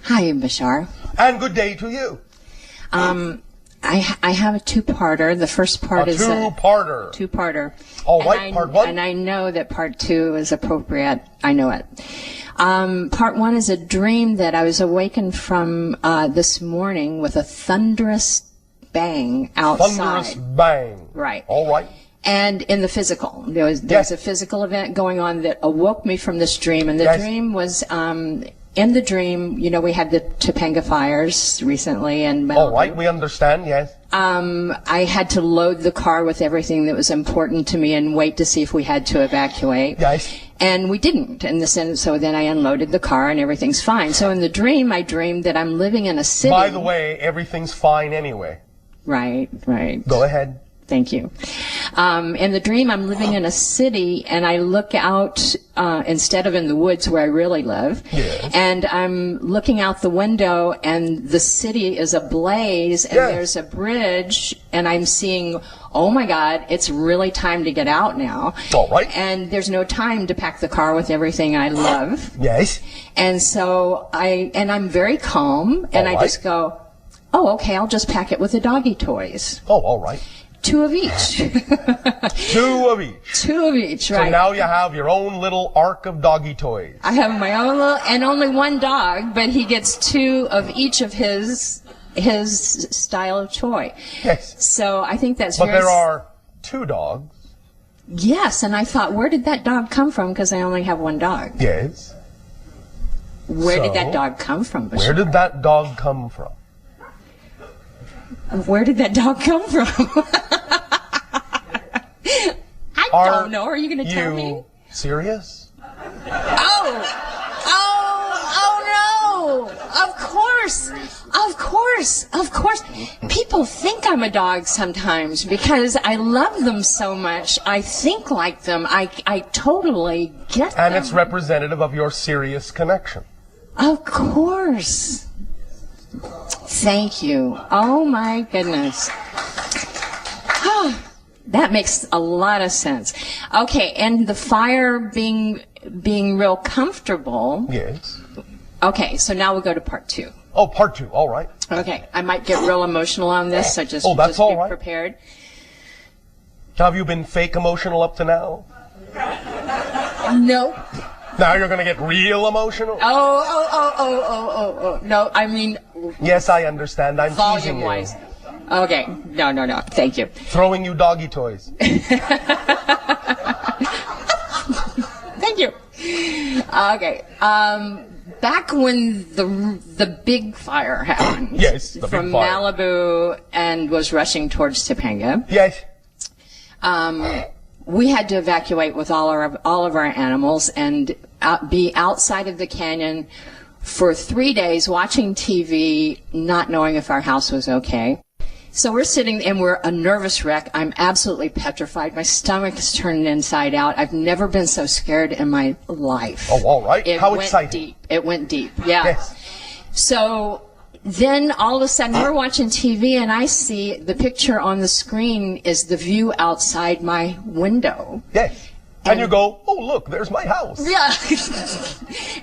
Hi, Bashar. And good day to you. I have a two-parter. The first part is a two-parter. All right, part one. And I know that part two is appropriate. I know it. Part one is a dream that I was awakened from this morning with a thunderous bang outside. Thunderous bang. Right. All right. And in the physical, there was a physical event going on that awoke me from this dream, and the dream was. In the dream, you know, we had the Topanga fires recently, and all right, we understand. Yes. I had to load the car with everything that was important to me and wait to see if we had to evacuate. Yes. And we didn't, in the sense. So then I unloaded the car, and everything's fine. So in the dream, I dreamed that I'm living in a city. By the way, everything's fine anyway. Right. Right. Go ahead. Thank you. In the dream, I'm living in a city, and I look out instead of in the woods where I really live. Yes. And I'm looking out the window, and the city is ablaze, and there's a bridge, and I'm seeing, oh my God, it's really time to get out now. All right. And there's no time to pack the car with everything I love. Yes. And so I'm very calm, and I just go, oh, okay, I'll just pack it with the doggy toys. Oh, all right. 2 of each. 2 of each. 2 of each, right. So now you have your own little ark of doggy toys. I have my own little, and only one dog, but he gets 2 of each of his style of toy. Yes. So I think that's But there are 2 dogs. Yes, and I thought, where did that dog come from? Because I only have 1 dog. Yes. Where did that dog come from, Bashar? Where did that dog come from? Where did that dog come from? I don't know. Are you going to tell me? Are you serious? Oh no! Of course. People think I'm a dog sometimes because I love them so much. I think like them. I totally get them. And it's representative of your serious connection. Of course. Thank you. Oh my goodness. That makes a lot of sense. Okay, and the fire being real comfortable. Yes. Okay, so now we'll go to part 2. Oh, part 2. All right. Okay, I might get real emotional on this, so just that's all right. Prepared. Have you been fake emotional up to now? No. Now you're going to get real emotional? Oh. No, I mean... Yes, I understand. I'm teasing you. Volume-wise. Okay. No. Thank you. Throwing you doggy toys. Thank you. Okay. Back when the big fire happened. Yes, the big from fire. Malibu and was rushing towards Topanga. Yes. We had to evacuate with all of our animals and be outside of the canyon for 3 days watching TV, not knowing if our house was okay. So we're sitting and we're a nervous wreck. I'm absolutely petrified. My stomach is turning inside out. I've never been so scared in my life. Oh, all right. How exciting. It went deep. Yeah. Yes. So then all of a sudden we're watching TV and I see the picture on the screen is the view outside my window. Yes. And you go, oh, look, there's my house. Yeah.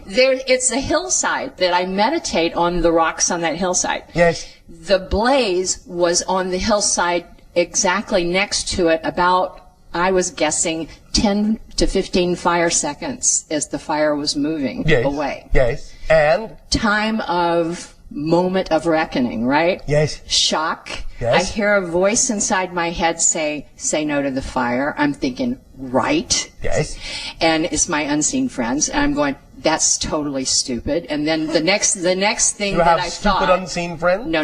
It's a hillside that I meditate on the rocks on that hillside. Yes. The blaze was on the hillside exactly next to it about, I was guessing, 10 to 15 fire seconds as the fire was moving away. Yes. And? Time of moment of reckoning, right? Yes. Shock. Yes. I hear a voice inside my head say no to the fire. I'm thinking, right? Yes. And it's my unseen friends. And I'm going, that's totally stupid. And then the next thing that I thought. You have stupid unseen friends? No.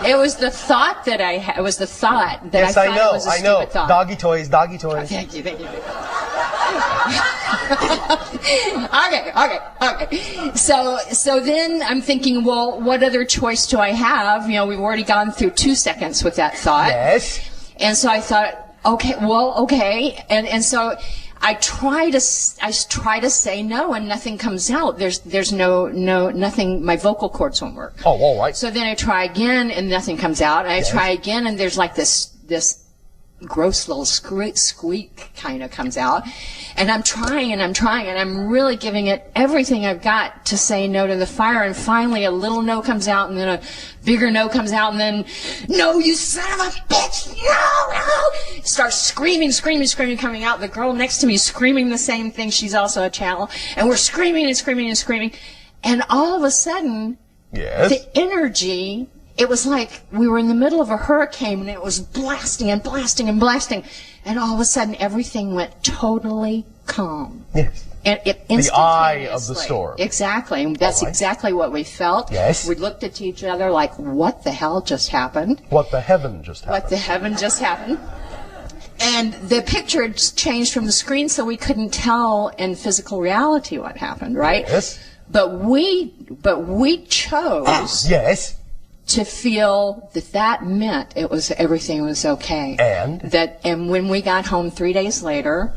It was the thought that I had. It was the thought that I thought it was a stupid thought. Doggy toys. Thank you. Okay. So then I'm thinking, well, what other choice do I have? You know, we've already gone through 2 seconds with that thought. Yes. And so I thought, okay. And so I try to say no, and nothing comes out. There's nothing. My vocal cords won't work. Oh, all right. So then I try again, and nothing comes out. And I try again, and there's like this gross little squeak kind of comes out. And I'm trying and I'm really giving it everything I've got to say no to the fire. And finally a little no comes out, and then a bigger no comes out, and then, no, you son of a bitch, no. Starts screaming coming out. The girl next to me is screaming the same thing. She's also a channel. And we're screaming and screaming and screaming. And all of a sudden, the energy, it was like we were in the middle of a hurricane, and it was blasting and blasting and blasting. And all of a sudden, everything went totally calm. Yes. And it the eye of the storm. Exactly. And that's exactly what we felt. Yes. We looked at each other like, what the hell just happened? What the heaven just happened. What the heaven just happened. And the picture had changed from the screen, so we couldn't tell in physical reality what happened, right? Yes. But we chose to feel that meant everything was okay. And when we got home 3 days later,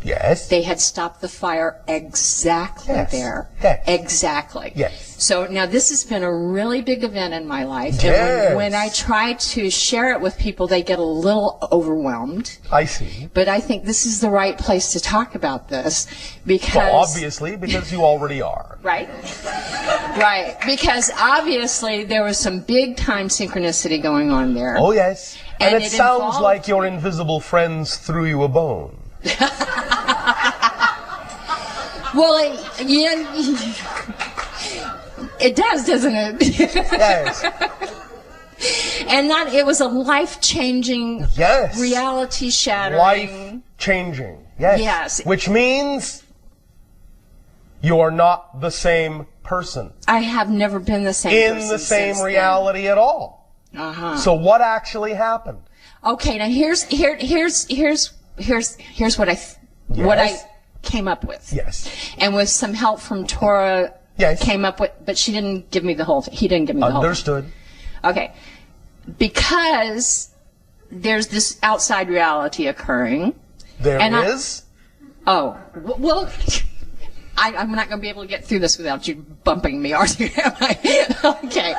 they had stopped the fire exactly there. Yes. Exactly. Yes. So now this has been a really big event in my life. Yes. And when I try to share it with people, they get a little overwhelmed. I see. But I think this is the right place to talk about this because... Well, obviously, because you already are. Right. Right. Because obviously there was some big time synchronicity going on there. Oh, yes. And it sounds like your invisible friends threw you a bone. Well, it does, doesn't it? Yes. And it was a life-changing, reality-shattering... Life-changing, yes. Yes. Which means you're not the same person. I have never been the same person in the same reality at all. Uh-huh. So what actually happened? Okay, now here's what I came up with. Yes. And with some help from Tora, came up with, but she didn't give me the whole thing. He didn't give me the whole thing. Understood. Okay. Because there's this outside reality occurring. There is? Well, I'm not going to be able to get through this without you bumping me, are you? Okay.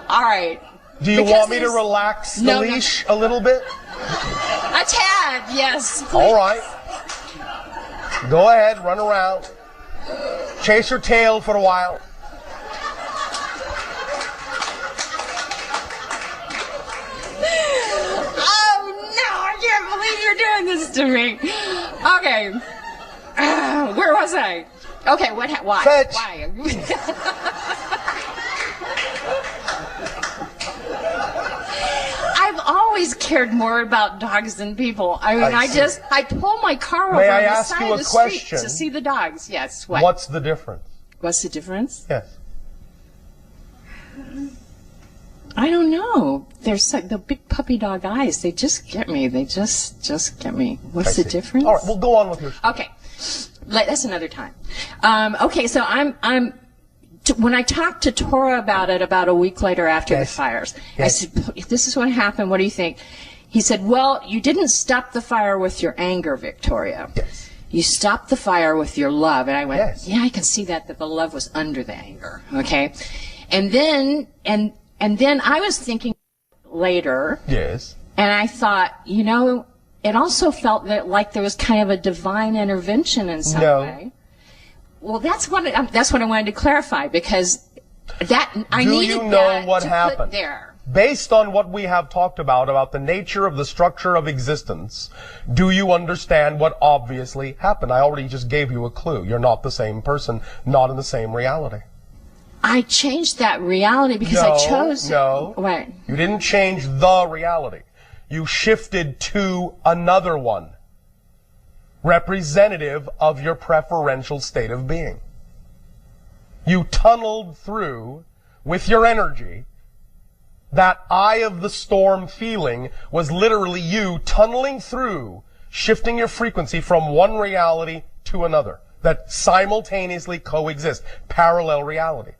All right. Do you want me to relax the leash a little bit? A tad, yes. Please. All right. Go ahead, run around. Chase your tail for a while. Oh, no, I can't believe you're doing this to me. Okay. Where was I? Okay, why? Fetch. Why? I've always cared more about dogs than people. I mean, I pull my car over on the side of the street to see the dogs. Yes. What? What's the difference? What's the difference? Yes. I don't know. There's the big puppy dog eyes. They just get me. They just get me. What's the difference? All right, we'll go on with your story. Okay. That's another time. Okay, so when I talked to Tora about it about a week later after the fires, I said, this is what happened. What do you think? He said, well, you didn't stop the fire with your anger, Victoria. Yes. You stopped the fire with your love. And I went, yeah, I can see that the love was under the anger. Okay. And then I was thinking later. Yes. And I thought, it also felt like there was kind of a divine intervention in some way. Well, that's what I wanted to clarify, because I needed that to put there. Based on what we have talked about the nature of the structure of existence, do you understand what obviously happened? I already just gave you a clue. You're not the same person, not in the same reality. I changed that reality because I chose... No, what? You didn't change the reality. You shifted to another one, representative of your preferential state of being. You tunneled through, with your energy, that eye of the storm feeling was literally you tunneling through, shifting your frequency from one reality to another that simultaneously coexist, parallel reality.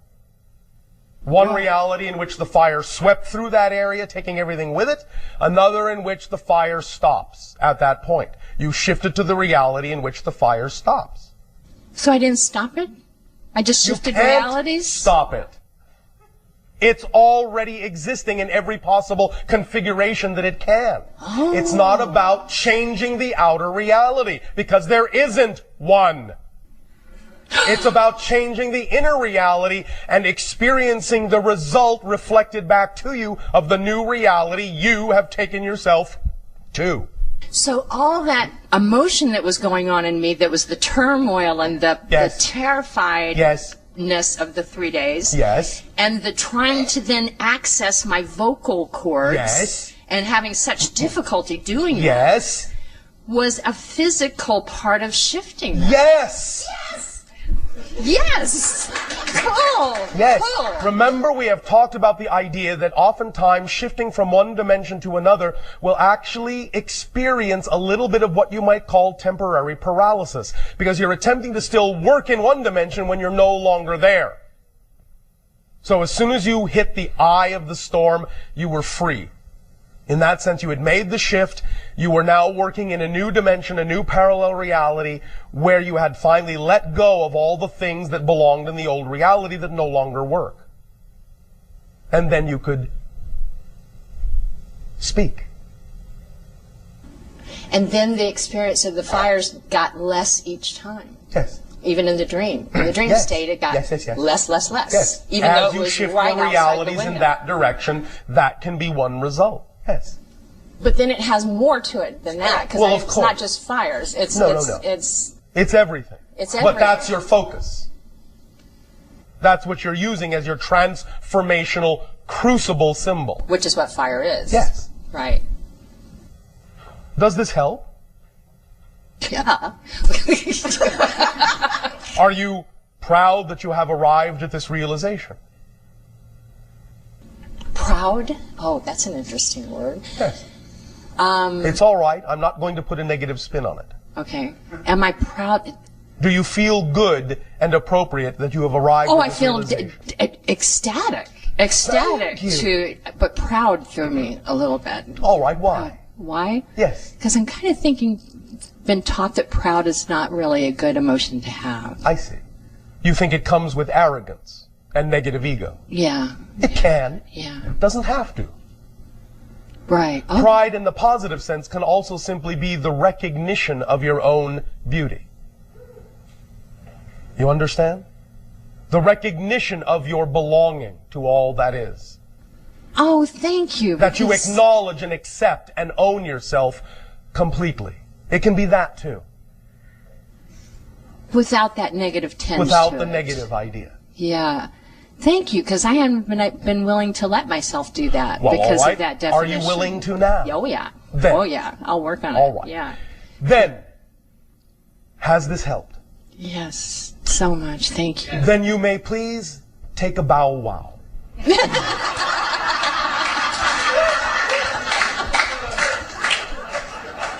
One reality in which the fire swept through that area, taking everything with it. Another in which the fire stops at that point. You shifted to the reality in which the fire stops. So I didn't stop it? I just shifted realities? Stop it. It's already existing in every possible configuration that it can. Oh. It's not about changing the outer reality, because there isn't one. It's about changing the inner reality and experiencing the result reflected back to you of the new reality you have taken yourself to. So all that emotion that was going on in me, that was the turmoil and the terrifiedness of the 3 days, Yes. and the trying to then access my vocal cords, Yes. and having such difficulty doing Yes. that, was a physical part of shifting that. Yes. Yes. Cool. Yes. Cool. Remember, we have talked about the idea that oftentimes shifting from one dimension to another will actually experience a little bit of what you might call temporary paralysis, because you're attempting to still work in one dimension when you're no longer there. So as soon as you hit the eye of the storm, you were free. In that sense, you had made the shift. You were now working in a new dimension, a new parallel reality, where you had finally let go of all the things that belonged in the old reality that no longer work. And then you could speak. And then the experience of the fires got less each time. Yes. Even in the dream. In the dream Yes. state, it got Yes. less. Yes. Even As though it you was shift right your outside the realities in window. that direction, that can be one result. Yes. But then it has more to it than that, because Well, of it's course. not just fires. It's No. it's It's everything. It's But everything. that's your focus. That's what you're using as your transformational crucible symbol. which is what fire is. Yes. Right. Does this help? Yeah. Are you proud that you have arrived at this realization? Proud? Oh, that's an interesting word. Yes. It's all right. I'm not going to put a negative spin on it. Okay. Am I proud? Do you feel good and appropriate that you have arrived Oh, at I this feel realization? ecstatic. Thank you. But proud threw me a little bit. All right. Why? Why? Yes. Because I'm kind of been taught that proud is not really a good emotion to have. I see. You think it comes with arrogance and negative ego. Yeah. It can. Yeah. Doesn't have to. Right. Oh, Pride in the positive sense can also simply be the recognition of your own beauty. You understand? The recognition of your belonging to all that is. oh, thank you. That you because- acknowledge and accept and own yourself completely. It can be that too. Without that negative tinge Without to the it. negative idea. Yeah. Thank you, because I haven't been willing to let myself do that Well, because all right. of that Are definition. you willing to now? Oh, yeah. Then. Oh, yeah. I'll work on All it. right. Yeah. Then, has this helped? Yes. So much. Thank you. Then you may please take a bow wow.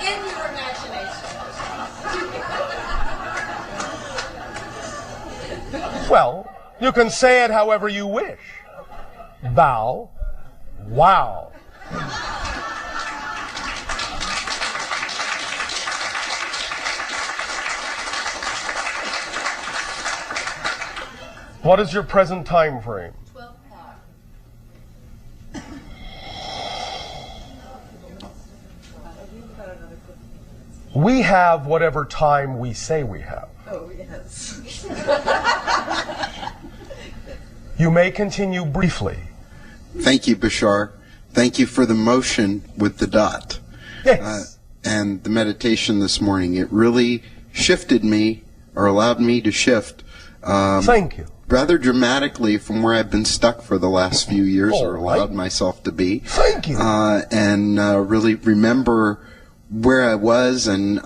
In your imagination. Well, you can say it however you wish. Bow, wow. What is your present time frame? 12 o'clock. We have whatever time we say we have. Oh, yes. You may continue briefly. Thank you, Bashar. Thank you for the motion with the dot. Yes. And the meditation this morning. It really shifted me, or allowed me to shift Thank you. rather dramatically from where I've been stuck for the last few years, All or right. allowed myself to be. Thank you. And really remember where I was and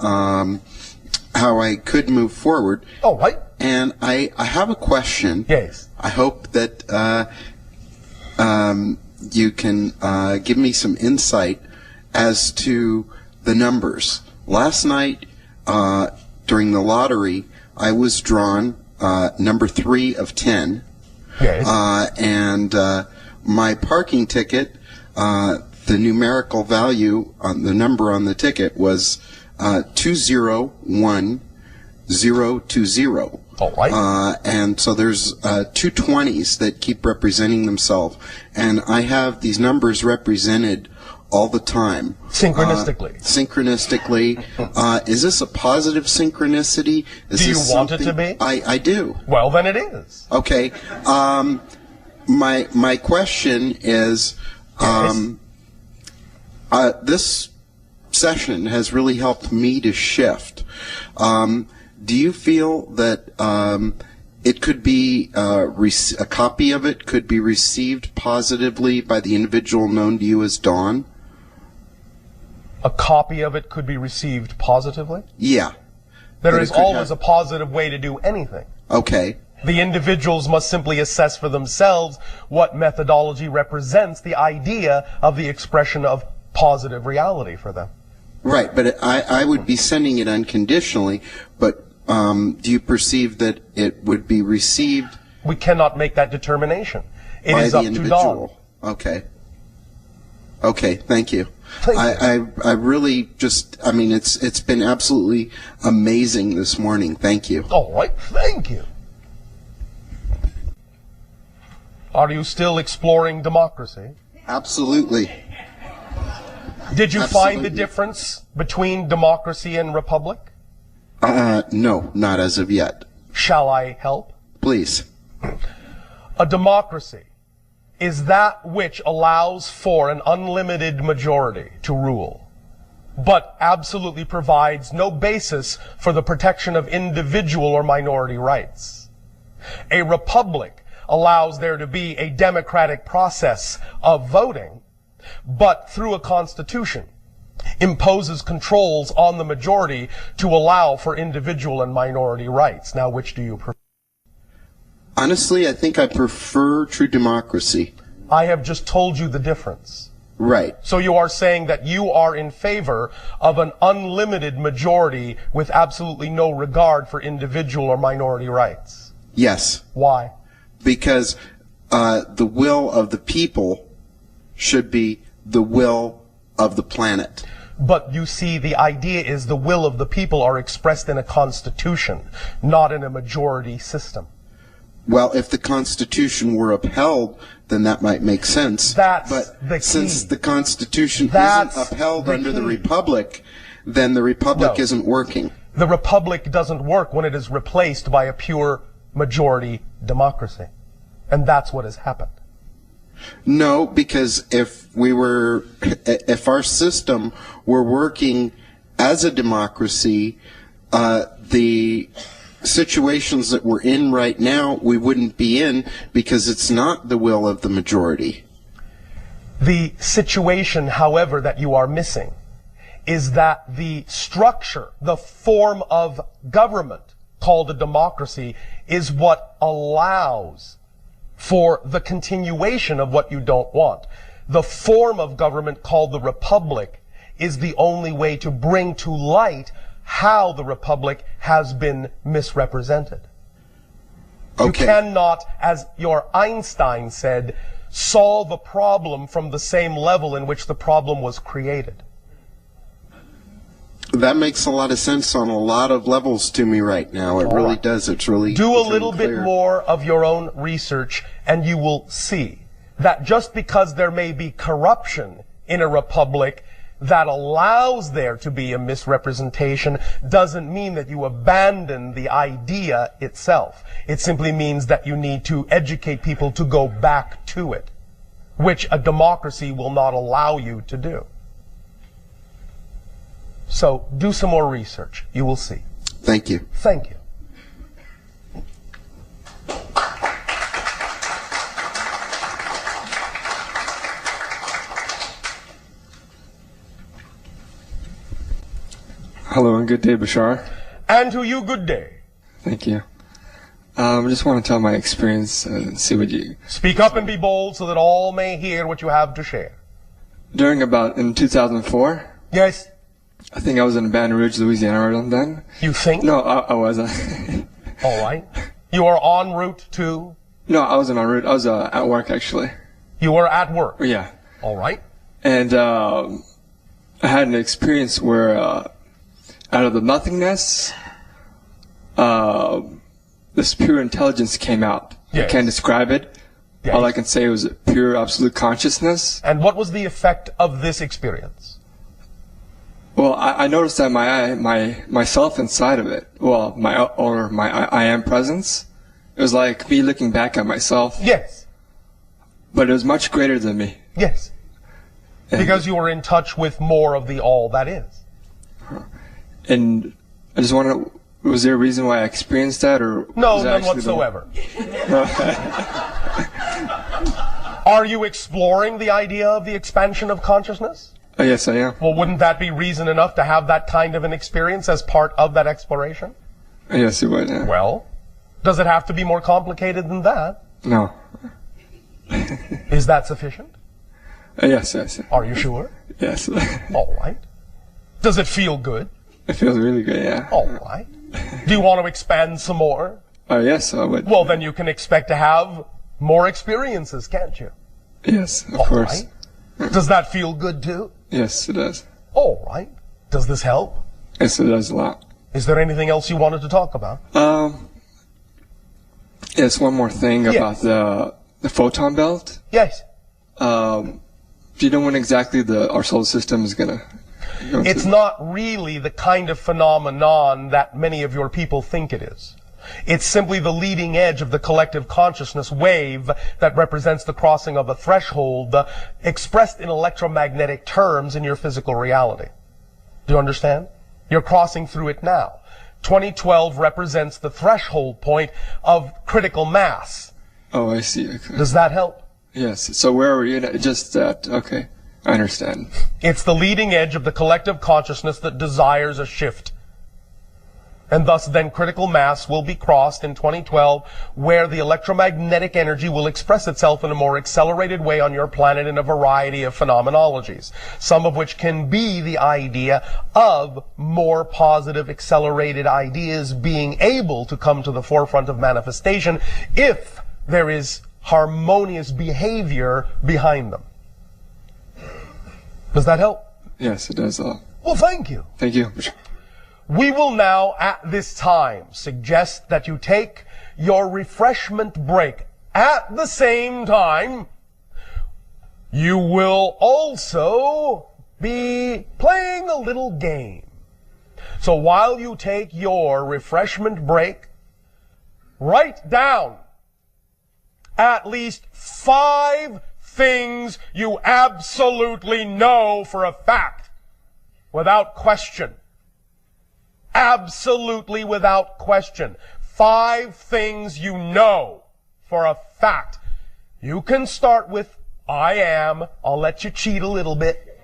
how I could move forward. All right. And I have a question. Yes. I hope that you can give me some insight as to the numbers. Last night, during the lottery, I was drawn number 3 of 10. Yes. And my parking ticket, the numerical value on the number on the ticket was 201020. All right. And so there's two 20s that keep representing themselves. And I have these numbers represented all the time. Synchronistically. Synchronistically. Is this a positive synchronicity? Do you want it to be? I do. Well, then it is. Okay. My question is, this session has really helped me to shift. Do you feel that it could be a copy of it could be received positively by the individual known to you as Dawn? A copy of it could be received positively? Yeah. There is always a positive way to do anything. Okay. The individuals must simply assess for themselves what methodology represents the idea of the expression of positive reality for them. Right, but I would be sending it unconditionally, but do you perceive that it would be received? We cannot make that determination. It by is the up individual. to Dawn. Okay. Okay, thank you. Thank you. I really just, I mean, it's been absolutely amazing this morning. Thank you. All right, thank you. Are you still exploring democracy? Absolutely. Did you find the difference between democracy and republic? No, not as of yet. Shall I help? Please. A democracy is that which allows for an unlimited majority to rule, but absolutely provides no basis for the protection of individual or minority rights. A republic allows there to be a democratic process of voting, but through a constitution imposes controls on the majority to allow for individual and minority rights. Now, which do you prefer? Honestly, I think I prefer true democracy. I have just told you the difference. Right. So you are saying that you are in favor of an unlimited majority with absolutely no regard for individual or minority rights? Yes. Why? Because the will of the people should be the will of the planet. But you see, the idea is the will of the people are expressed in a constitution, not in a majority system. Well, if the Constitution were upheld, then that might make sense. That's but the key. Since the Constitution isn't upheld under the Republic, then the Republic isn't working. The Republic doesn't work when it is replaced by a pure majority democracy. And that's what has happened. No, because if our system were working as a democracy, the situations that we're in right now, we wouldn't be in because it's not the will of the majority. The situation, however, that you are missing is that the structure, the form of government called a democracy is what allows for the continuation of what you don't want. The form of government called the republic is the only way to bring to light how the republic has been misrepresented. Okay. You cannot, as your Einstein said, solve a problem from the same level in which the problem was created. That makes a lot of sense on a lot of levels to me right now. It really does. It's really do a little bit more of your own research and you will see that just because there may be corruption in a republic that allows there to be a misrepresentation doesn't mean that you abandon the idea itself. It simply means that you need to educate people to go back to it, which a democracy will not allow you to do. So do some more research. You will see. Thank you. Thank you. Hello and good day, Bashar. And to you, good day. Thank you. I just want to tell my experience and see what you... Speak up and be bold so that all may hear what you have to share. In 2004... Yes. I think I was in Baton Rouge, Louisiana around then. You think? No, I wasn't. All right. You are en route to? No, I wasn't en route. I was at work, actually. You were at work? Yeah. All right. And I had an experience where out of the nothingness, this pure intelligence came out. Yes. I can't describe it. Yes. All I can say was pure absolute consciousness. And what was the effect of this experience? Well, I noticed that myself inside of it, well, my I am presence, it was like me looking back at myself. Yes. But it was much greater than me. Yes. And, because you were in touch with more of the all that is. And I just want to, was there a reason why I experienced that, or no, none whatsoever. Are you exploring the idea of the expansion of consciousness? Oh, yes, I am. Well, wouldn't that be reason enough to have that kind of an experience as part of that exploration? Oh, yes, it would. Yeah. Well, does it have to be more complicated than that? No. Is that sufficient? Yes, yes. Are you sure? Yes. All right. Does it feel good? It feels really good, yeah. All right. Do you want to expand some more? Oh, yes, I would. Well, then you can expect to have more experiences, can't you? Yes, of All course. Right. Does that feel good too? Yes, it does. All right. Does this help? Yes, it does a lot. Is there anything else you wanted to talk about? Yes, one more thing about the photon belt. Yes. Do you know when exactly our solar system is going to go into? It's not really the kind of phenomenon that many of your people think it is. It's simply the leading edge of the collective consciousness wave that represents the crossing of a threshold expressed in electromagnetic terms in your physical reality. Do you understand? You're crossing through it now. 2012 represents the threshold point of critical mass. Oh, I see. Okay. Does that help? Yes. So where were you? Just that. Okay. I understand. It's the leading edge of the collective consciousness that desires a shift. And thus then critical mass will be crossed in 2012, where the electromagnetic energy will express itself in a more accelerated way on your planet in a variety of phenomenologies, some of which can be the idea of more positive accelerated ideas being able to come to the forefront of manifestation if there is harmonious behavior behind them. Does that help? Yes, it does. Well, thank you. Thank you. We will now, at this time, suggest that you take your refreshment break. At the same time, you will also be playing a little game. So while you take your refreshment break, write down at least 5 things you absolutely know for a fact, without question. Absolutely without question. 5 things you know for a fact. You can start with, I am. I'll let you cheat a little bit.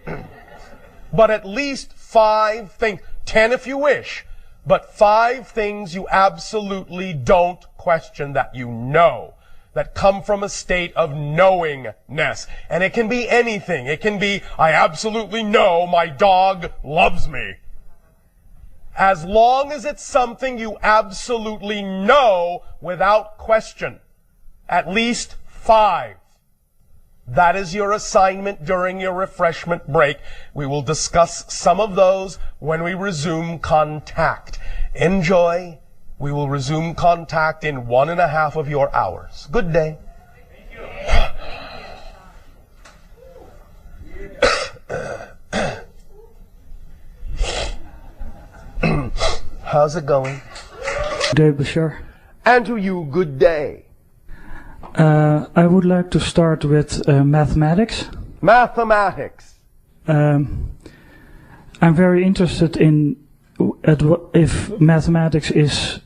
But at least 5 things. 10 if you wish. But 5 things you absolutely don't question that you know. That come from a state of knowingness. And it can be anything. It can be, I absolutely know my dog loves me. As long as it's something you absolutely know without question. At least 5. That is your assignment during your refreshment break. We will discuss some of those when we resume contact. Enjoy. We will resume contact in 1.5 of your hours. Good day. How's it going? Good day, Bashar. And to you, good day. I would like to start with mathematics. Mathematics. I'm very interested in if mathematics is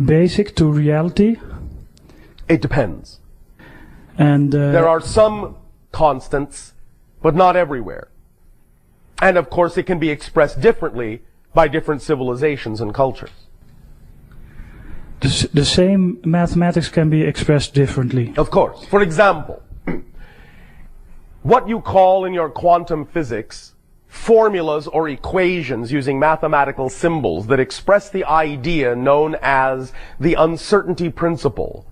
basic to reality. It depends. And there are some constants, but not everywhere. And of course it can be expressed differently by different civilizations and cultures. The same mathematics can be expressed differently. Of course. For example, what you call in your quantum physics formulas or equations using mathematical symbols that express the idea known as the uncertainty principle,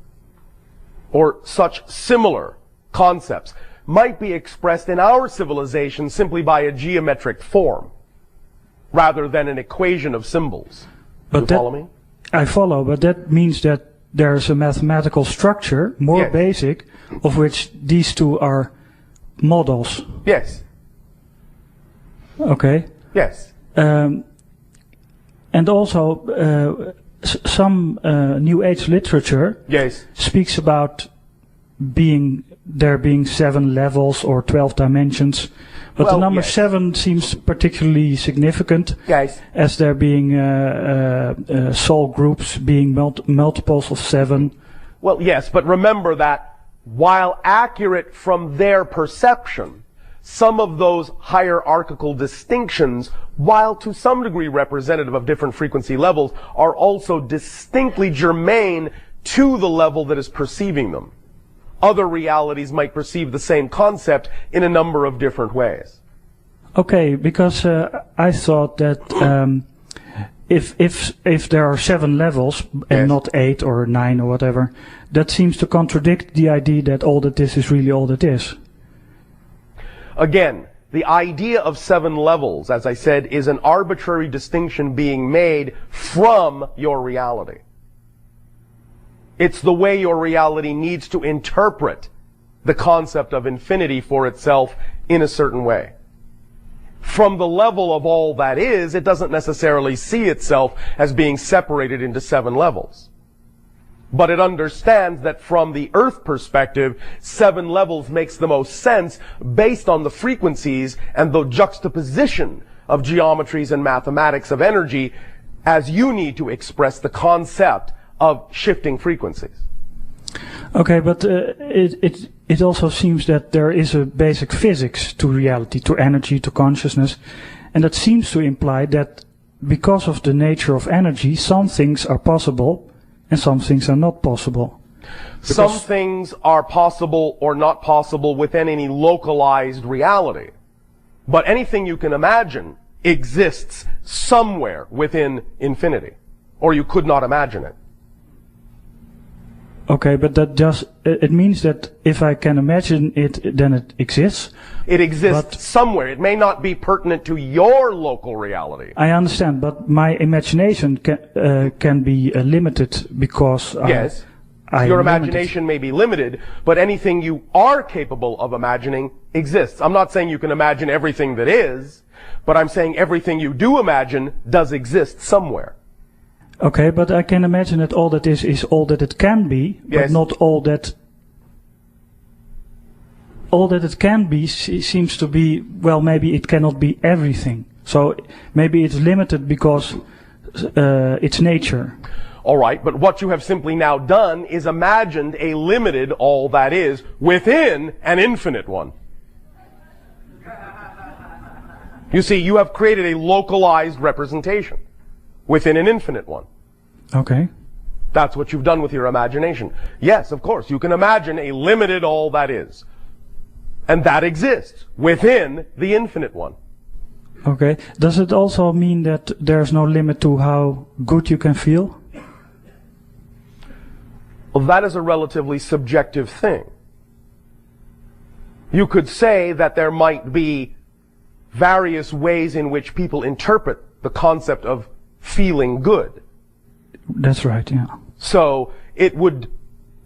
or such similar concepts, might be expressed in our civilization simply by a geometric form, rather than an equation of symbols. Do you follow me? I follow, but that means that there's a mathematical structure, more Yes. basic, of which these two are models. Yes. Okay. Yes. And also, some New Age literature Yes. speaks about there being 7 levels or 12 dimensions, but Well, the number yes. 7 seems particularly significant, Yes. as there being soul groups being multiples of 7. Well, yes, but remember that while accurate from their perception, some of those hierarchical distinctions, while to some degree representative of different frequency levels, are also distinctly germane to the level that is perceiving them. Other realities might perceive the same concept in a number of different ways. Okay, because I thought that if there are 7 levels and Yes. not 8 or 9 or whatever, that seems to contradict the idea that all that is really all that is. Again, the idea of 7 levels, as I said, is an arbitrary distinction being made from your reality. It's the way your reality needs to interpret the concept of infinity for itself in a certain way. From the level of all that is, it doesn't necessarily see itself as being separated into 7 levels. But it understands that from the Earth perspective, 7 levels makes the most sense based on the frequencies and the juxtaposition of geometries and mathematics of energy as you need to express the concept of shifting frequencies. Okay, but it also seems that there is a basic physics to reality, to energy, to consciousness, and that seems to imply that because of the nature of energy, some things are possible and some things are not possible. Some things are possible or not possible within any localized reality. But anything you can imagine exists somewhere within infinity, or you could not imagine it. Okay, but it means that if I can imagine it, then it exists. It exists somewhere. It may not be pertinent to your local reality. I understand, but my imagination can be limited because Yes. I Your am limited. imagination may be limited, but anything you are capable of imagining exists. I'm not saying you can imagine everything that is, but I'm saying everything you do imagine does exist somewhere. Okay, but I can imagine that all that is all that it can be, Yes. but not all that. All that it can be seems to be, well, maybe it cannot be everything. So maybe it's limited because it's nature. All right, but what you have simply now done is imagined a limited all that is within an infinite one. You see, you have created a localized representation within an infinite one. Okay. That's what you've done with your imagination. Yes, of course, you can imagine a limited all that is. And that exists within the infinite one. Okay. Does it also mean that there's no limit to how good you can feel? Well, that is a relatively subjective thing. You could say that there might be various ways in which people interpret the concept of feeling good. That's right, yeah. So it would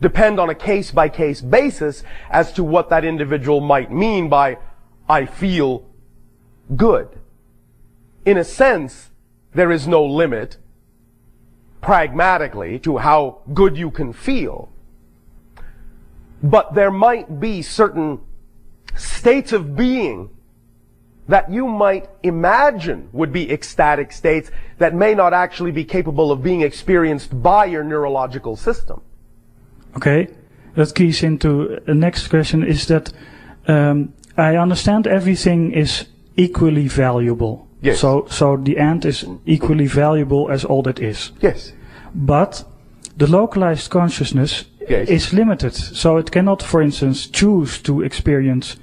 depend on a case-by-case basis as to what that individual might mean by, I feel good. In a sense, there is no limit, pragmatically, to how good you can feel. But there might be certain states of being that you might imagine would be ecstatic states that may not actually be capable of being experienced by your neurological system. Okay. That keys into the next question is that I understand everything is equally valuable. Yes. So the ant is equally valuable as all that is. Yes. But the localized consciousness Yes. is limited. So it cannot, for instance, choose to experience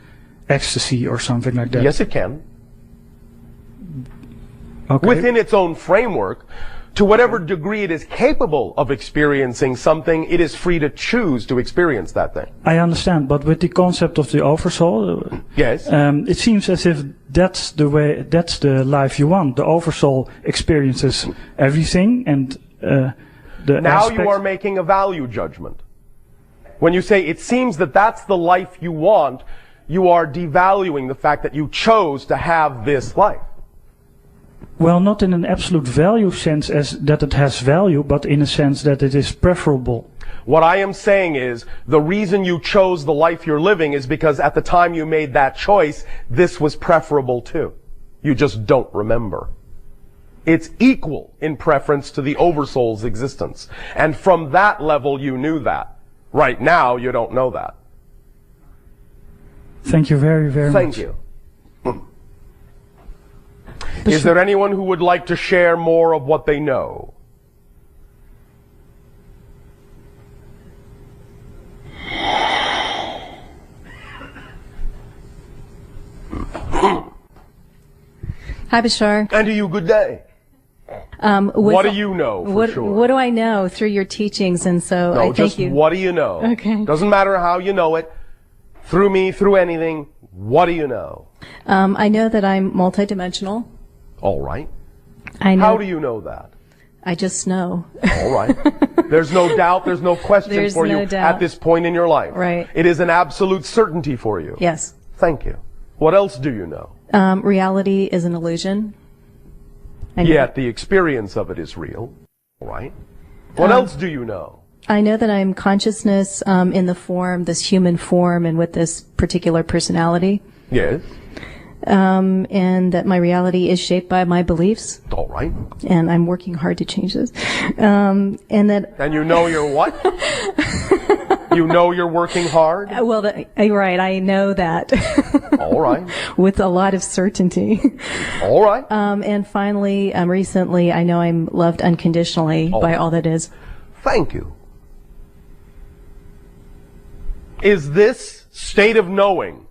ecstasy or something like that. Yes, it can. Okay. Within its own framework, to whatever degree it is capable of experiencing something, it is free to choose to experience that thing. I understand, but with the concept of the oversoul, Yes. it seems as if that's the life you want. The oversoul experiences everything, and Now aspect. you are making a value judgment. When you say, it seems that that's the life you want, you are devaluing the fact that you chose to have this life. Well, not in an absolute value sense as that it has value, but in a sense that it is preferable. What I am saying is, the reason you chose the life you're living is because at the time you made that choice, this was preferable too. You just don't remember. It's equal in preference to the Oversoul's existence. And from that level, you knew that. Right now, you don't know that. Thank you very, very much. Thank you. Is there anyone who would like to share more of what they know? Hi, Bashar. And to you, good day. What do you know for sure? What do I know through your teachings? And so No, I thank just you. what do you know? Okay. Doesn't matter how you know it. Through me, through anything. What do you know? I know that I'm multidimensional. All right. I know. How do you know that? I just know. All right. There's no doubt, there's no question There's for no you doubt. at this point in your life. Right. It is an absolute certainty for you. Yes. Thank you. What else do you know? Reality is an illusion. I know. Yet the experience of it is real. All right. What else do you know? I know that I'm consciousness in the form, this human form, and with this particular personality. Yes. And that my reality is shaped by my beliefs. All right. And I'm working hard to change this. And that. And you know you're what? You know you're working hard? Well, right. I know that. All right. With a lot of certainty. All right. And finally, recently, I know I'm loved unconditionally by all that is. Thank you. Is this state of knowing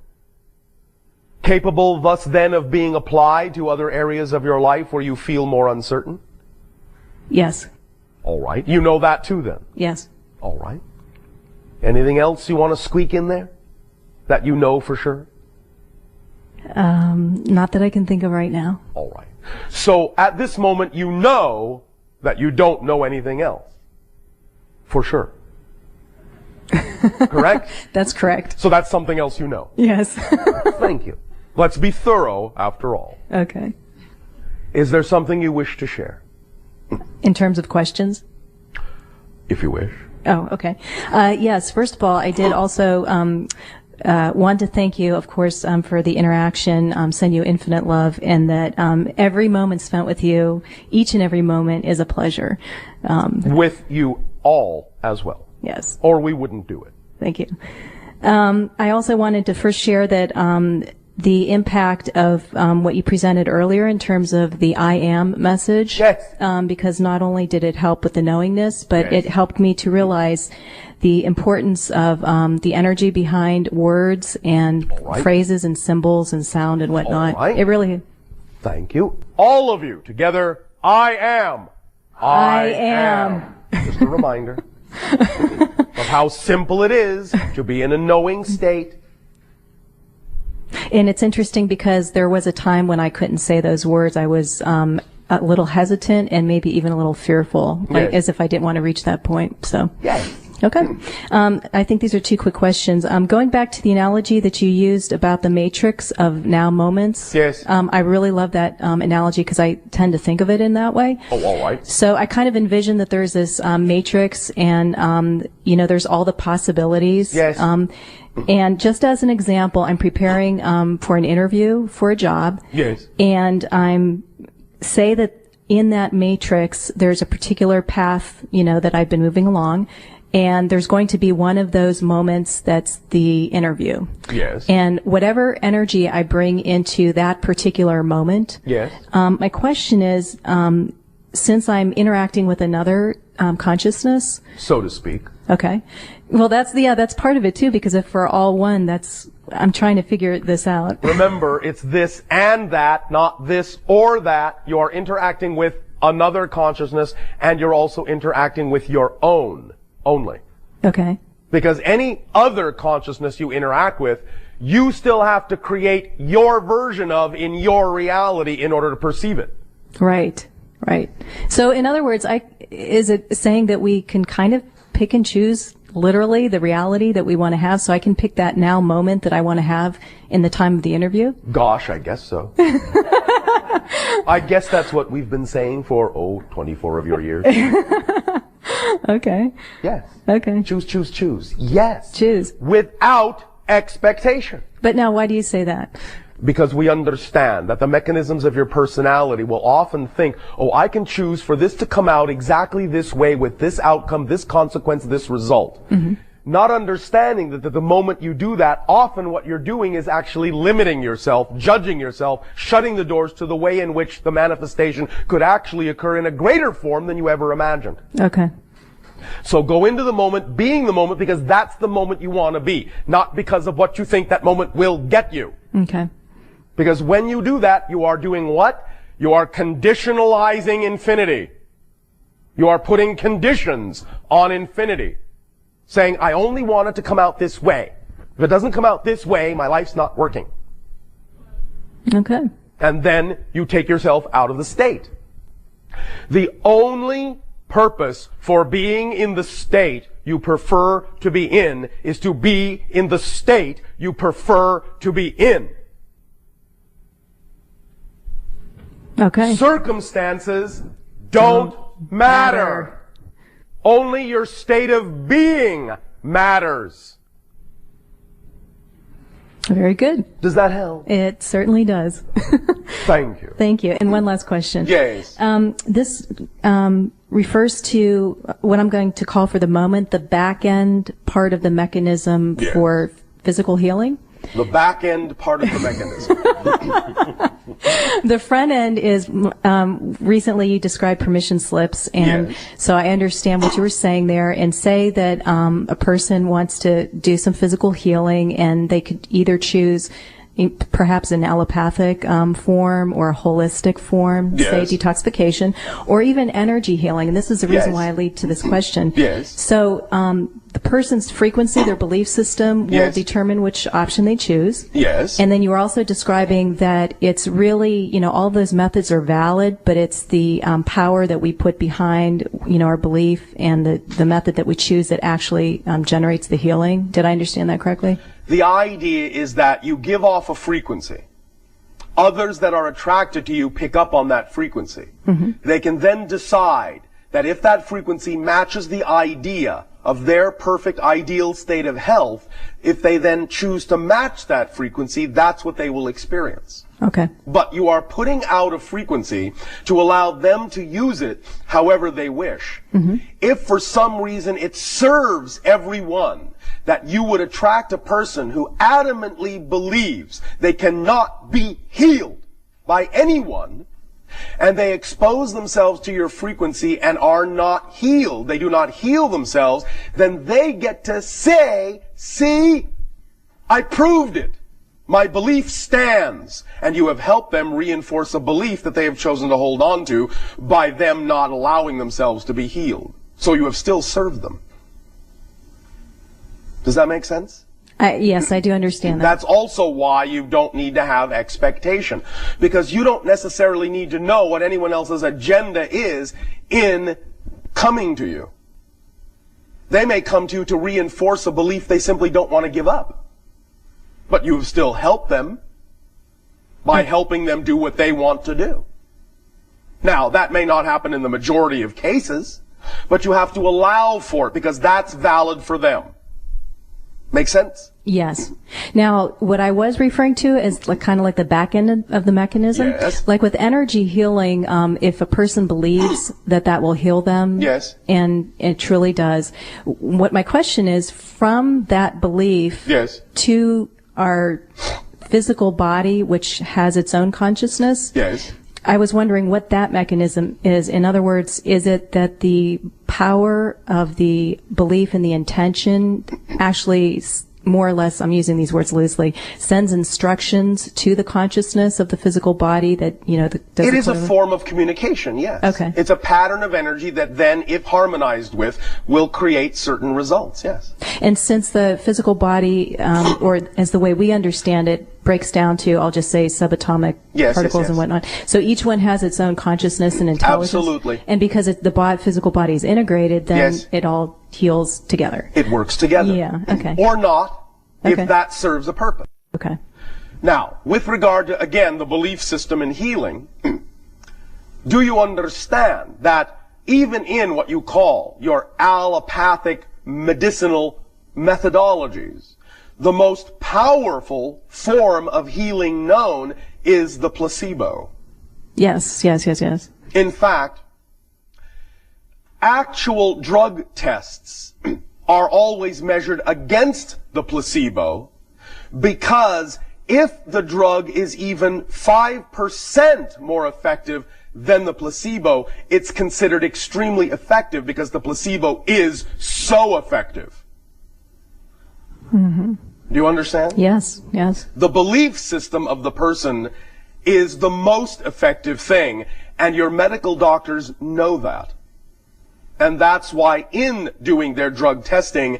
capable thus then of being applied to other areas of your life where you feel more uncertain? Yes. All right. You know that too then? Yes. All right. Anything else you want to squeak in there that you know for sure? Not that I can think of right now. All right. So at this moment, you know that you don't know anything else. For sure. Correct? That's correct. So that's something else you know. Yes. Thank you. Let's be thorough after all. Okay. Is there something you wish to share? In terms of questions? If you wish. Oh, okay. Yes, first of all, I did also want to thank you, of course, for the interaction, send you infinite love, and that every moment spent with you, each and every moment, is a pleasure. With you all as well. Yes. Or we wouldn't do it. Thank you. I also wanted to first share that the impact of what you presented earlier in terms of the I am message. Yes. Because not only did it help with the knowingness, but Yes. it helped me to realize the importance of the energy behind words and right. phrases and symbols and sound and whatnot. All right. It really. Thank you. All of you together, I am. I am. Just a reminder of how simple it is to be in a knowing state. And it's interesting because there was a time when I couldn't say those words. I was a little hesitant and maybe even a little fearful, Yes. as if I didn't want to reach that point. So. Yes. Okay. I think these are two quick questions. Going back to the analogy that you used about the matrix of now moments. Yes. I really love that analogy because I tend to think of it in that way. Oh, all right. So I kind of envision that there's this matrix and, there's all the possibilities. Yes. And just as an example, I'm preparing for an interview for a job. Yes. And say that in that matrix, there's a particular path, that I've been moving along. And there's going to be one of those moments that's the interview. Yes. And whatever energy I bring into that particular moment. Yes. My question is, since I'm interacting with another consciousness. So to speak. Okay. Well, that's part of it too, because if we're all one, I'm trying to figure this out. Remember, it's this and that, not this or that. You are interacting with another consciousness, and you're also interacting with your own only. Okay. Because any other consciousness you interact with, you still have to create your version of in your reality in order to perceive it. Right. Right. So in other words, is it saying that we can kind of pick and choose literally the reality that we want to have? So I can pick that now moment that I want to have in the time of the interview? Gosh, I guess so. I guess that's what we've been saying for, 24 of your years. Okay. Yes. Okay. Choose. Yes. Choose. Without expectation. But now why do you say that? Because we understand that the mechanisms of your personality will often think, I can choose for this to come out exactly this way with this outcome, this consequence, this result. Mm-hmm. Not understanding that the moment you do that, often what you're doing is actually limiting yourself, judging yourself, shutting the doors to the way in which the manifestation could actually occur in a greater form than you ever imagined. Okay. So go into the moment, being the moment, because that's the moment you want to be, not because of what you think that moment will get you. Okay. Because when you do that, you are doing what? You are conditionalizing infinity. You are putting conditions on infinity. Saying, I only want it to come out this way. If it doesn't come out this way, my life's not working. Okay. And then you take yourself out of the state. The only purpose for being in the state you prefer to be in is to be in the state you prefer to be in. Okay. Circumstances don't matter. Only your state of being matters. Very good. Does that help? It certainly does. Thank you. Thank you. And one last question. Yes. This refers to what I'm going to call for the moment the back end part of the mechanism for physical healing. The back end part of the mechanism. The front end is, recently you described permission slips, and so I understand what you were saying there, and say that a person wants to do some physical healing, and they could either choose perhaps an allopathic form or a holistic form, say detoxification, or even energy healing. And this is the reason why I lead to this question. So the person's frequency, their belief system, will determine which option they choose. And then you were also describing that it's really, all those methods are valid, but it's the power that we put behind, our belief and the method that we choose that actually generates the healing. Did I understand that correctly? The idea is that you give off a frequency. Others that are attracted to you pick up on that frequency. Mm-hmm. They can then decide that if that frequency matches the idea of their perfect ideal state of health, if they then choose to match that frequency, that's what they will experience. Okay. But you are putting out a frequency to allow them to use it however they wish. Mm-hmm. If for some reason it serves everyone that you would attract a person who adamantly believes they cannot be healed by anyone, and they expose themselves to your frequency and are not healed, they do not heal themselves, then they get to say, see, I proved it. My belief stands. And you have helped them reinforce a belief that they have chosen to hold on to by them not allowing themselves to be healed. So you have still served them. Does that make sense? Yes, I do understand that. That's also why you don't need to have expectation. Because you don't necessarily need to know what anyone else's agenda is in coming to you. They may come to you to reinforce a belief they simply don't want to give up. But you've still helped them by helping them do what they want to do. Now, that may not happen in the majority of cases, but you have to allow for it because that's valid for them. Make sense? Yes. Now, what I was referring to is kind of like the back end of the mechanism. Yes. Like with energy healing, if a person believes that will heal them. Yes. And it truly does. What my question is, from that belief to our physical body, which has its own consciousness. Yes. I was wondering what that mechanism is. In other words, is it that the power of the belief and the intention actually, more or less, I'm using these words loosely, sends instructions to the consciousness of the physical body that, it is a form of communication, yes. Okay. It's a pattern of energy that then, if harmonized with, will create certain results, yes. And since the physical body, or as the way we understand it, breaks down to, I'll just say, subatomic particles and whatnot. So each one has its own consciousness and intelligence. Absolutely. And because the physical body is integrated, then it all heals together. It works together. Yeah, okay. Or not, Okay. if that serves a purpose. Okay. Now, with regard to, again, the belief system in healing, do you understand that even in what you call your allopathic medicinal methodologies, the most powerful form of healing known is the placebo? Yes. In fact, actual drug tests are always measured against the placebo, because if the drug is even 5% more effective than the placebo, it's considered extremely effective because the placebo is so effective. Mm-hmm. Do you understand? Yes. The belief system of the person is the most effective thing, and your medical doctors know that. And that's why in doing their drug testing,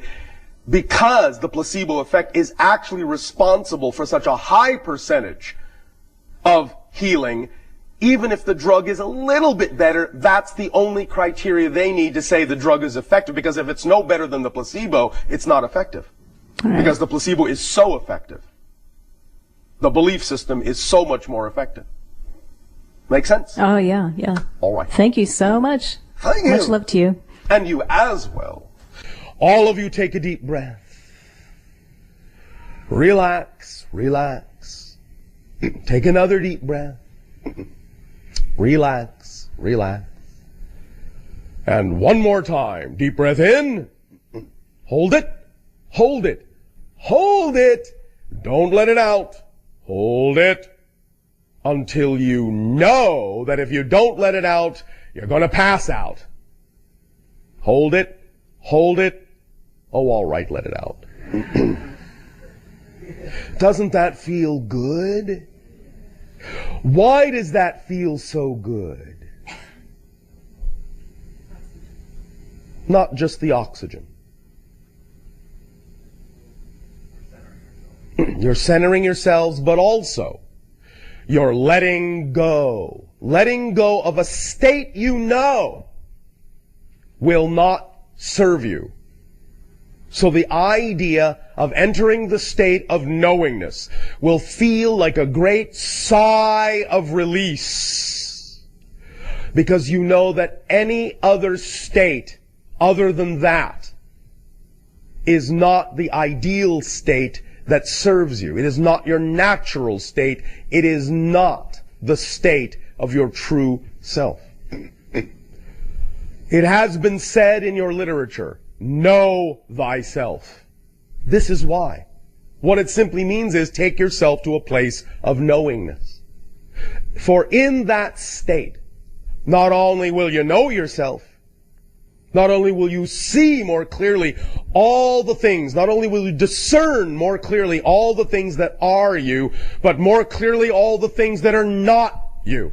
because the placebo effect is actually responsible for such a high percentage of healing, even if the drug is a little bit better, that's the only criteria they need to say the drug is effective, because if it's no better than the placebo, it's not effective. All right. Because the placebo is so effective. The belief system is so much more effective. Make sense? Oh, yeah. All right. Thank you so much. Thank you. Much love to you. And you as well. All of you take a deep breath. Relax. Take another deep breath. Relax. And one more time. Deep breath in. Hold it. Don't let it out. Hold it until you know that if you don't let it out, you're going to pass out. Hold it. Oh, all right, let it out. Doesn't that feel good? Why does that feel so good? Not just the oxygen. You're centering yourselves, but also you're letting go. Letting go of a state you know will not serve you. So the idea of entering the state of knowingness will feel like a great sigh of release, because you know that any other state other than that is not the ideal state that serves you. It is not your natural state. It is not the state of your true self. It has been said in your literature, know thyself. This is why. What it simply means is take yourself to a place of knowingness. For in that state, not only will you know yourself, not only will you see more clearly all the things, not only will you discern more clearly all the things that are you, but more clearly all the things that are not you.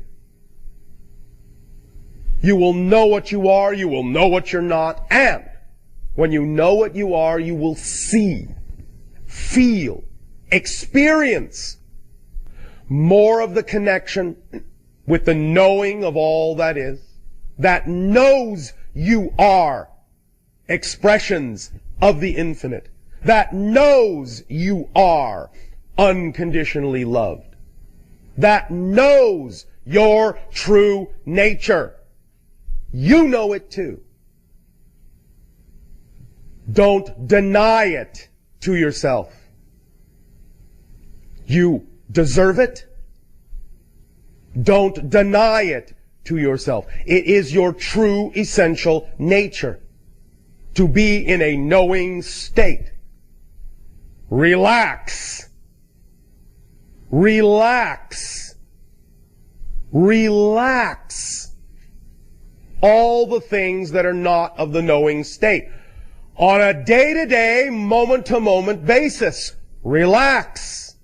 You will know what you are, you will know what you're not, and when you know what you are, you will see, feel, experience more of the connection with the knowing of all that is, that knows you are expressions of the infinite, that knows you are unconditionally loved, that knows your true nature. You know it too. Don't deny it to yourself. You deserve it. Don't deny it to yourself. It is your true essential nature to be in a knowing state. Relax. Relax. Relax. All the things that are not of the knowing state. On a day-to-day, moment-to-moment basis. Relax.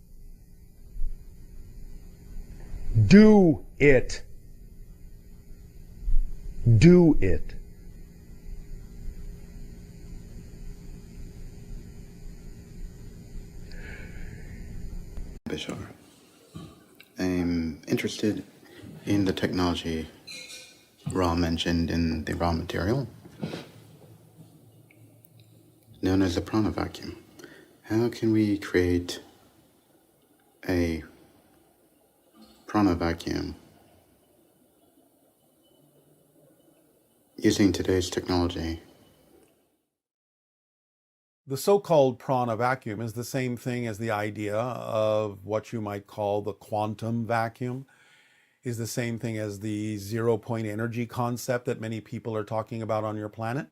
Do it. Do it. Bashar. I'm interested in the technology Ra mentioned in the raw material, known as a prana vacuum. How can we create a prana vacuum using today's technology? The so-called prana vacuum is the same thing as the idea of what you might call the quantum vacuum, is the same thing as the zero-point energy concept that many people are talking about on your planet.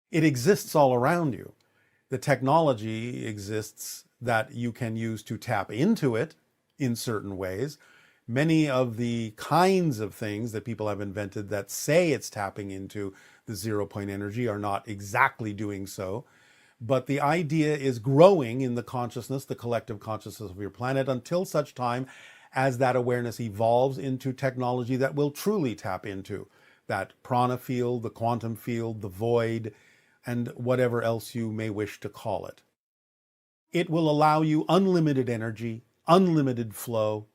It exists all around you. The technology exists that you can use to tap into it in certain ways. Many of the kinds of things that people have invented that say it's tapping into the zero-point energy are not exactly doing so. But the idea is growing in the consciousness, the collective consciousness of your planet, until such time as that awareness evolves into technology that will truly tap into that prana field, the quantum field, the void, and whatever else you may wish to call it. It will allow you unlimited energy, unlimited flow,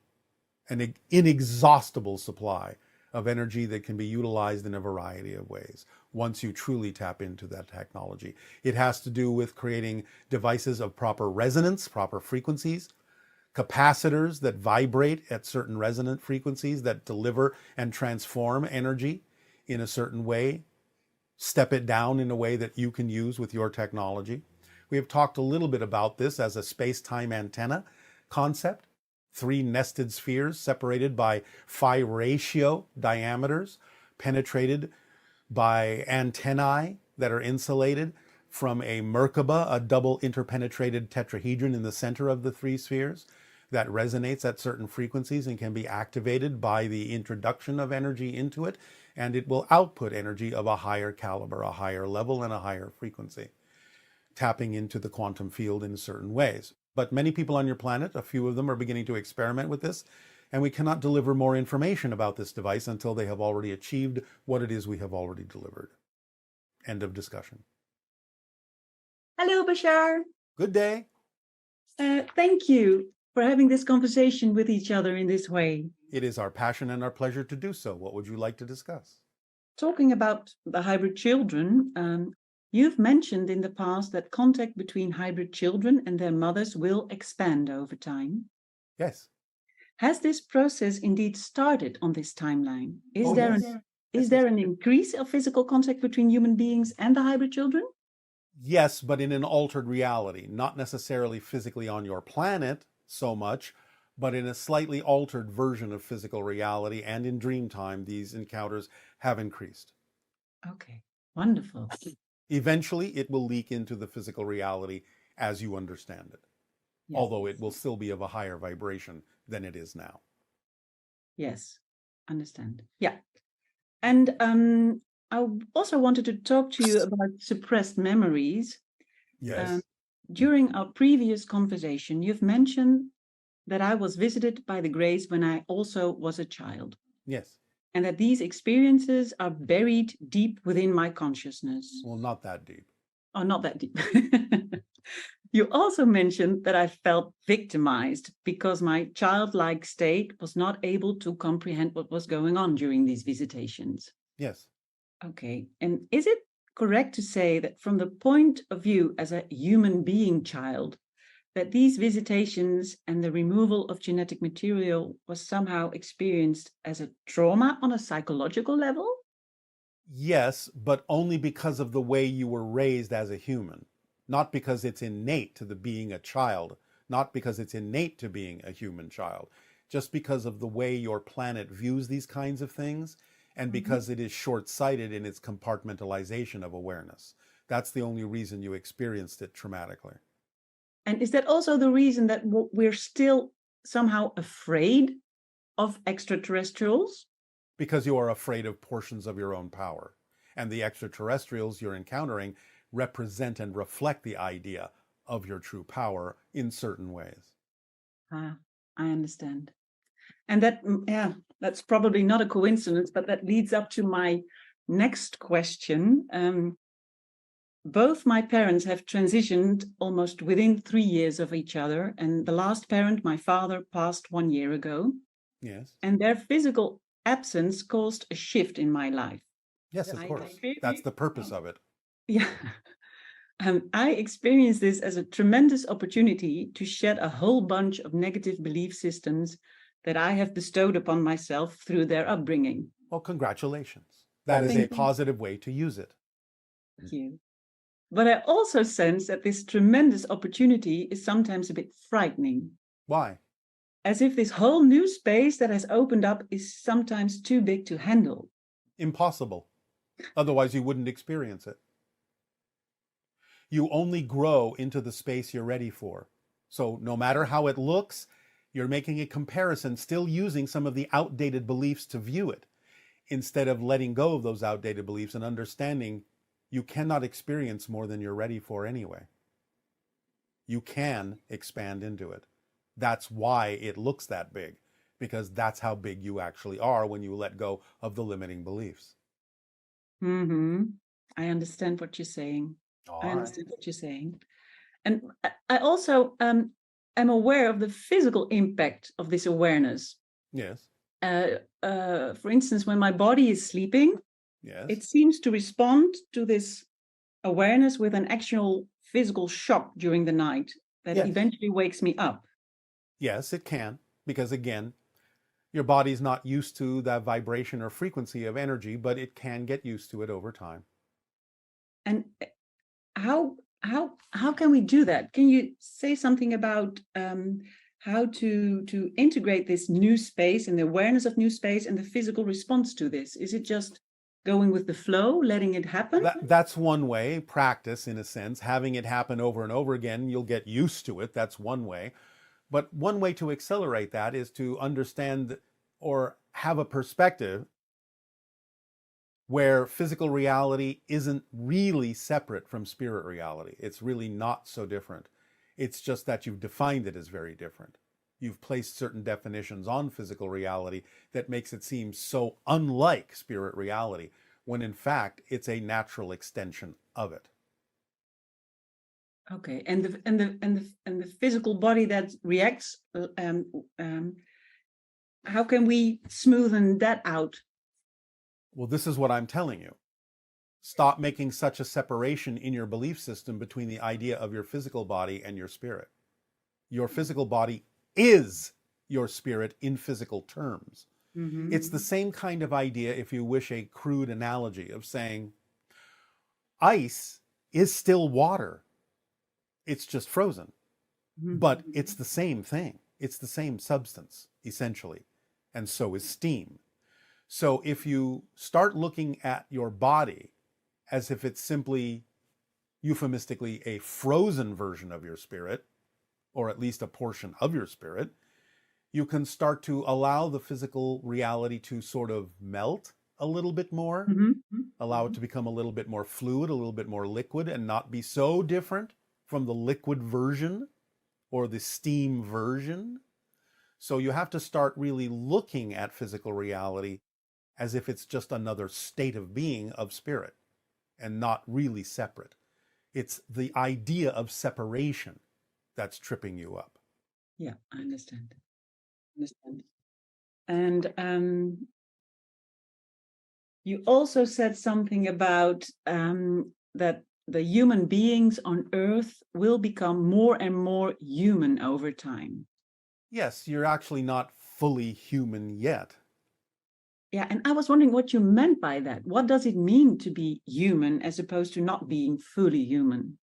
an inexhaustible supply of energy that can be utilized in a variety of ways once you truly tap into that technology. It has to do with creating devices of proper resonance, proper frequencies, capacitors that vibrate at certain resonant frequencies that deliver and transform energy in a certain way, step it down in a way that you can use with your technology. We have talked a little bit about this as a space-time antenna concept. 3 nested spheres separated by phi ratio diameters, penetrated by antennae that are insulated from a Merkaba, a double interpenetrated tetrahedron in the center of the 3 spheres that resonates at certain frequencies and can be activated by the introduction of energy into it, and it will output energy of a higher caliber, a higher level, and a higher frequency, tapping into the quantum field in certain ways. But many people on your planet, a few of them, are beginning to experiment with this, and we cannot deliver more information about this device until they have already achieved what it is we have already delivered. End of discussion. Hello, Bashar. Good day. Thank you for having this conversation with each other in this way. It is our passion and our pleasure to do so. What would you like to discuss? Talking about the hybrid children, you've mentioned in the past that contact between hybrid children and their mothers will expand over time. Yes. Has this process indeed started on this timeline? Is Yes. there an increase of physical contact between human beings and the hybrid children? Yes, but in an altered reality, not necessarily physically on your planet so much, but in a slightly altered version of physical reality, and in dream time, these encounters have increased. Okay, wonderful. Eventually, it will leak into the physical reality as you understand it, Yes. although it will still be of a higher vibration than it is now. Yes, understand. Yeah. And I also wanted to talk to you about suppressed memories. Yes. During our previous conversation, you've mentioned that I was visited by the Grays when I also was a child, Yes. and that these experiences are buried deep within my consciousness. Well, not that deep. Oh, not that deep. You also mentioned that I felt victimized because my childlike state was not able to comprehend what was going on during these visitations. Yes. Okay. And is it correct to say that from the point of view as a human being child, that these visitations and the removal of genetic material was somehow experienced as a trauma on a psychological level? Yes, but only because of the way you were raised as a human, not because it's innate to the being a child, not because it's innate to being a human child, just because of the way your planet views these kinds of things, and because it is short-sighted in its compartmentalization of awareness. That's the only reason you experienced it traumatically. And is that also the reason that we're still somehow afraid of extraterrestrials? Because you are afraid of portions of your own power. And the extraterrestrials you're encountering represent and reflect the idea of your true power in certain ways. Ah, I understand. And that, yeah, that's probably not a coincidence, but that leads up to my next question. both my parents have transitioned almost within 3 years of each other. And the last parent, my father, passed 1 year ago. Yes. And their physical absence caused a shift in my life. Yes, of I course. experienced- That's the purpose of it. Yeah. I experienced this as a tremendous opportunity to shed a whole bunch of negative belief systems that I have bestowed upon myself through their upbringing. Well, congratulations. That is a Thank you. positive way to use it. Thank you. But I also sense that this tremendous opportunity is sometimes a bit frightening, Why? as if this whole new space that has opened up is sometimes too big to handle. Impossible. Otherwise, you wouldn't experience it. You only grow into the space you're ready for. So no matter how it looks, you're making a comparison, still using some of the outdated beliefs to view it, instead of letting go of those outdated beliefs and understanding you cannot experience more than you're ready for anyway. You can expand into it. That's why it looks that big, because that's how big you actually are when you let go of the limiting beliefs. I understand what you're saying. All I right. understand what you're saying. And I also am aware of the physical impact of this awareness. Yes. For instance, when my body is sleeping, Yes. it seems to respond to this awareness with an actual physical shock during the night that Yes. eventually wakes me up. Yes, it can, because again, your body's not used to that vibration or frequency of energy, but it can get used to it over time. And how can we do that? Can you say something about how to integrate this new space and the awareness of new space and the physical response to this? Is it just going with the flow, letting it happen? That's one way, practice in a sense, having it happen over and over again, you'll get used to it. That's one way. But one way to accelerate that is to understand or have a perspective where physical reality isn't really separate from spirit reality. It's really not so different. It's just that you've defined it as very different. You've placed certain definitions on physical reality that makes it seem so unlike spirit reality, when in fact it's a natural extension of it. Okay, and the physical body that reacts, how can we smoothen that out? Well, this is what I'm telling you. Stop making such a separation in your belief system between the idea of your physical body and your spirit. Your physical body is your spirit in physical terms. Mm-hmm. It's the same kind of idea, if you wish, a crude analogy of saying ice is still water. It's just frozen. Mm-hmm. But it's the same thing. It's the same substance, essentially. And so is steam. So if you start looking at your body as if it's simply, euphemistically, a frozen version of your spirit, or at least a portion of your spirit, you can start to allow the physical reality to sort of melt a little bit more, allow it to become a little bit more fluid, a little bit more liquid, and not be so different from the liquid version or the steam version. So you have to start really looking at physical reality as if it's just another state of being of spirit and not really separate. It's the idea of separation that's tripping you up. Yeah, I understand. And you also said something about that the human beings on Earth will become more and more human over time. Yes, you're actually not fully human yet. Yeah, and I was wondering what you meant by that. What does it mean to be human as opposed to not being fully human?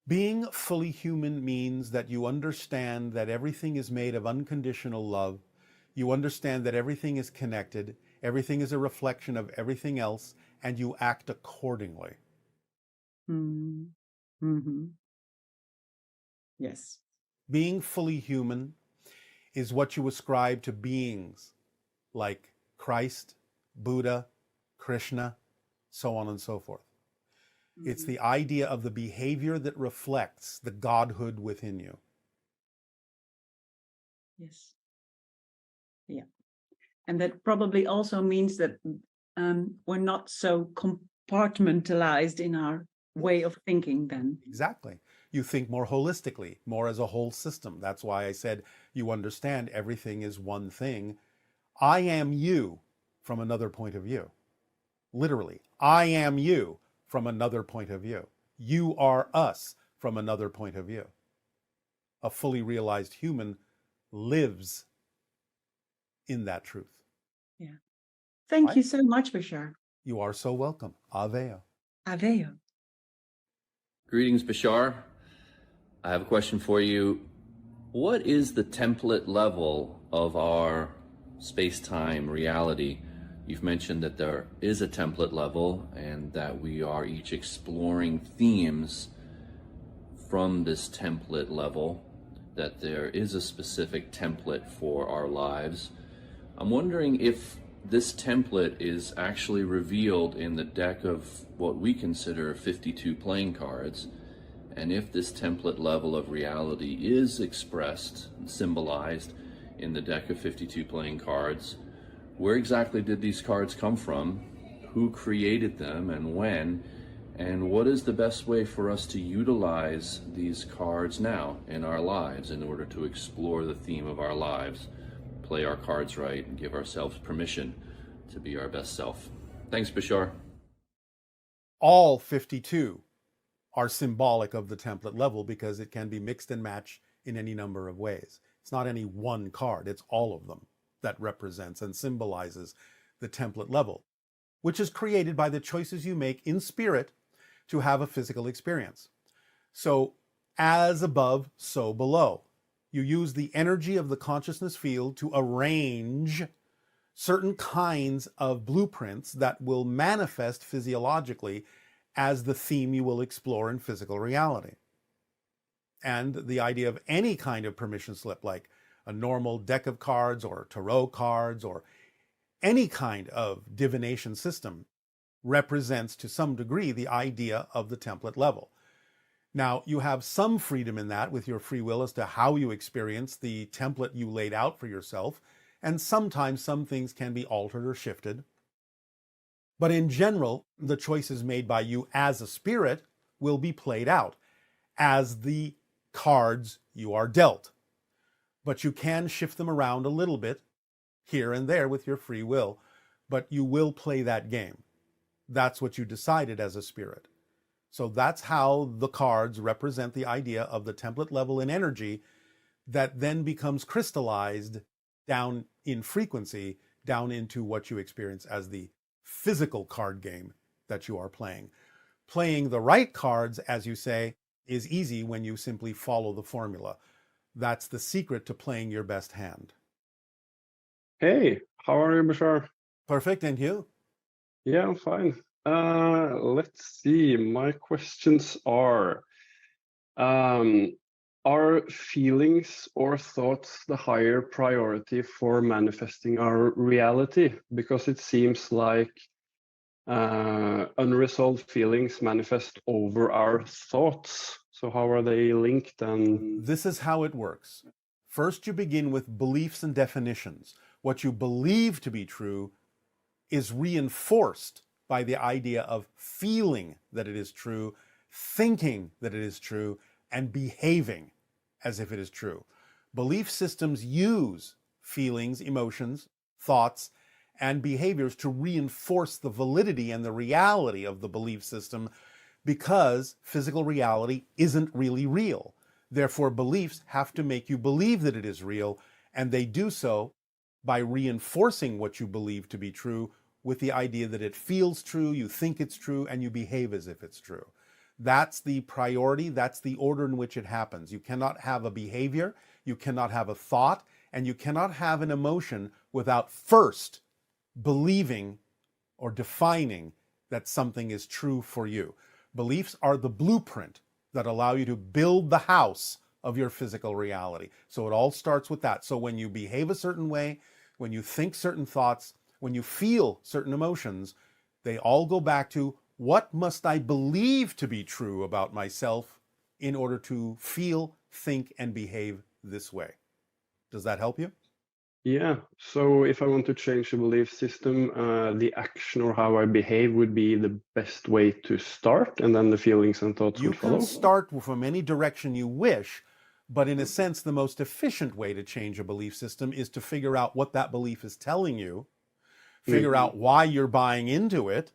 Being fully human means that you understand that everything is made of unconditional love. You understand that everything is connected, everything is a reflection of everything else, and you act accordingly. Mm-hmm. Yes. Being fully human is what you ascribe to beings like Christ, Buddha, Krishna, so on and so forth. Mm-hmm. It's the idea of the behavior that reflects the godhood within you. Yes. Yeah. And that probably also means that we're not so compartmentalized in our way of thinking then. Exactly. You think more holistically, more as a whole system. That's why I said you understand everything is one thing. I am you from another point of view. Literally, I am you from another point of view. You are us from another point of view. A fully realized human lives in that truth. Yeah. Thank Right? you so much, Bashar. You are so welcome. Aveo. Aveo. Greetings, Bashar. I have a question for you. What is the template level of our space-time reality? You've mentioned that there is a template level and that we are each exploring themes from this template level, that there is a specific template for our lives. I'm wondering if this template is actually revealed in the deck of what we consider 52 playing cards, and if this template level of reality is expressed and symbolized in the deck of 52 playing cards, where exactly did these cards come from? Who created them and when? And what is the best way for us to utilize these cards now in our lives in order to explore the theme of our lives, play our cards right, and give ourselves permission to be our best self? Thanks, Bashar. All 52 are symbolic of the template level because it can be mixed and matched in any number of ways. It's not any one card, it's all of them that represents and symbolizes the template level, which is created by the choices you make in spirit to have a physical experience. So, as above, so below. You use the energy of the consciousness field to arrange certain kinds of blueprints that will manifest physiologically as the theme you will explore in physical reality. And the idea of any kind of permission slip, like a normal deck of cards or tarot cards or any kind of divination system, represents to some degree the idea of the template level. Now, you have some freedom in that with your free will as to how you experience the template you laid out for yourself, and sometimes some things can be altered or shifted. But in general, the choices made by you as a spirit will be played out as the cards you are dealt. But you can shift them around a little bit here and there with your free will, but you will play that game. That's what you decided as a spirit. So that's how the cards represent the idea of the template level in energy that then becomes crystallized down in frequency, down into what you experience as the physical card game that you are playing. Playing the right cards, as you say, is easy when you simply follow the formula. That's the secret to playing your best hand. Hey, how are you, Bashar? Perfect, and you? Yeah, I'm fine. Let's see. My questions are feelings or thoughts the higher priority for manifesting our reality? Because it seems like unresolved feelings manifest over our thoughts. So how are they linked? And this is how it works. First, you begin with beliefs and definitions. What you believe to be true is reinforced by the idea of feeling that it is true, thinking that it is true, and behaving as if it is true. Belief systems use feelings, emotions, thoughts, and behaviors to reinforce the validity and the reality of the belief system because physical reality isn't really real. Therefore, beliefs have to make you believe that it is real, and they do so by reinforcing what you believe to be true with the idea that it feels true, you think it's true, and you behave as if it's true. That's the priority, that's the order in which it happens. You cannot have a behavior, you cannot have a thought, and you cannot have an emotion without first believing or defining that something is true for you. Beliefs are the blueprint that allow you to build the house of your physical reality. So it all starts with that. So when you behave a certain way, when you think certain thoughts, when you feel certain emotions, they all go back to what must I believe to be true about myself in order to feel, think, and behave this way. Does that help you? Yeah, so if I want to change the belief system, the action or how I behave would be the best way to start, and then the feelings and thoughts You would can follow. start from any direction you wish, but in a sense, the most efficient way to change a belief system is to figure out what that belief is telling you, figure out why you're buying into it,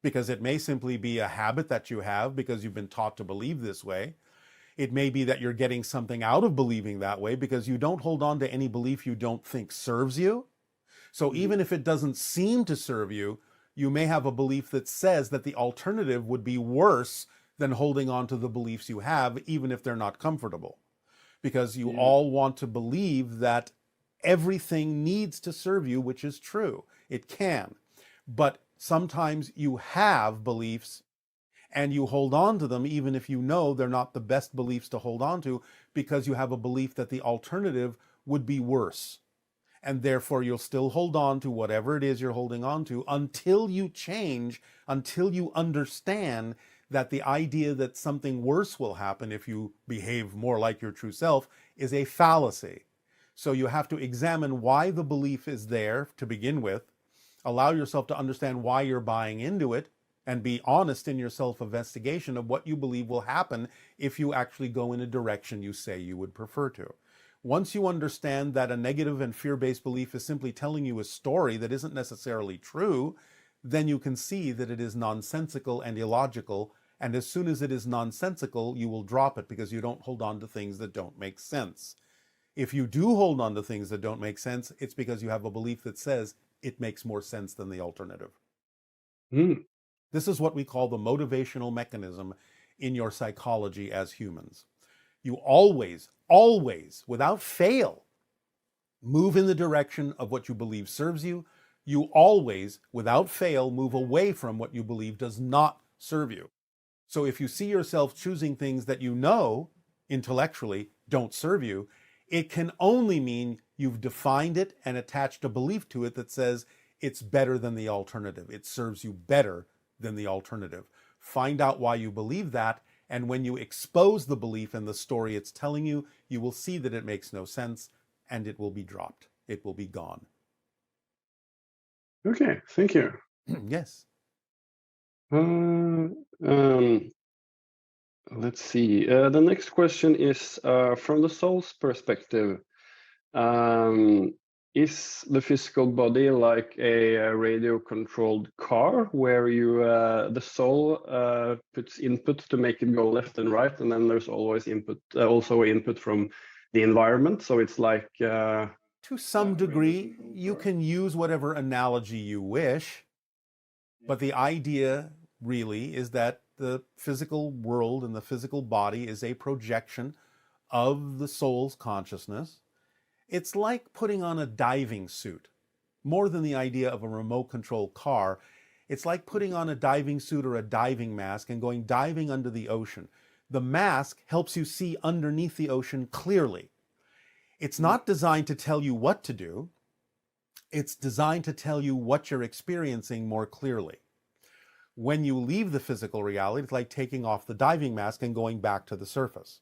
because it may simply be a habit that you have because you've been taught to believe this way. It may be that you're getting something out of believing that way because you don't hold on to any belief you don't think serves you. So even if it doesn't seem to serve you, you may have a belief that says that the alternative would be worse than holding on to the beliefs you have, even if they're not comfortable. Because you all want to believe that everything needs to serve you, which is true. It can. But sometimes you have beliefs and you hold on to them even if you know they're not the best beliefs to hold on to, because you have a belief that the alternative would be worse. And therefore you'll still hold on to whatever it is you're holding on to until you change, until you understand that the idea that something worse will happen if you behave more like your true self is a fallacy. So you have to examine why the belief is there to begin with, allow yourself to understand why you're buying into it, and be honest in your self-investigation of what you believe will happen if you actually go in a direction you say you would prefer to. Once you understand that a negative and fear-based belief is simply telling you a story that isn't necessarily true, then you can see that it is nonsensical and illogical, and as soon as it is nonsensical, you will drop it because you don't hold on to things that don't make sense. If you do hold on to things that don't make sense, it's because you have a belief that says it makes more sense than the alternative. This is what we call the motivational mechanism in your psychology as humans. You always, without fail, move in the direction of what you believe serves you. You always, without fail, move away from what you believe does not serve you. So if you see yourself choosing things that you know intellectually don't serve you, it can only mean you've defined it and attached a belief to it that says it's better than the alternative. It serves you better than the alternative. Find out why you believe that, and when you expose the belief and the story it's telling you, you will see that it makes no sense, and it will be dropped. It will be gone. Okay, thank you. Yes. Let's see. The next question is from the soul's perspective. Is the physical body like a radio-controlled car where you the soul puts input to make it go left and right, and then there's always input, also input from the environment? So it's like to some degree, you can use whatever analogy you wish, but the idea really is that the physical world and the physical body is a projection of the soul's consciousness. It's like putting on a diving suit. More than the idea of a remote control car, it's like putting on a diving suit or a diving mask and going diving under the ocean. The mask helps you see underneath the ocean clearly. It's not designed to tell you what to do. It's designed to tell you what you're experiencing more clearly. When you leave the physical reality, it's like taking off the diving mask and going back to the surface.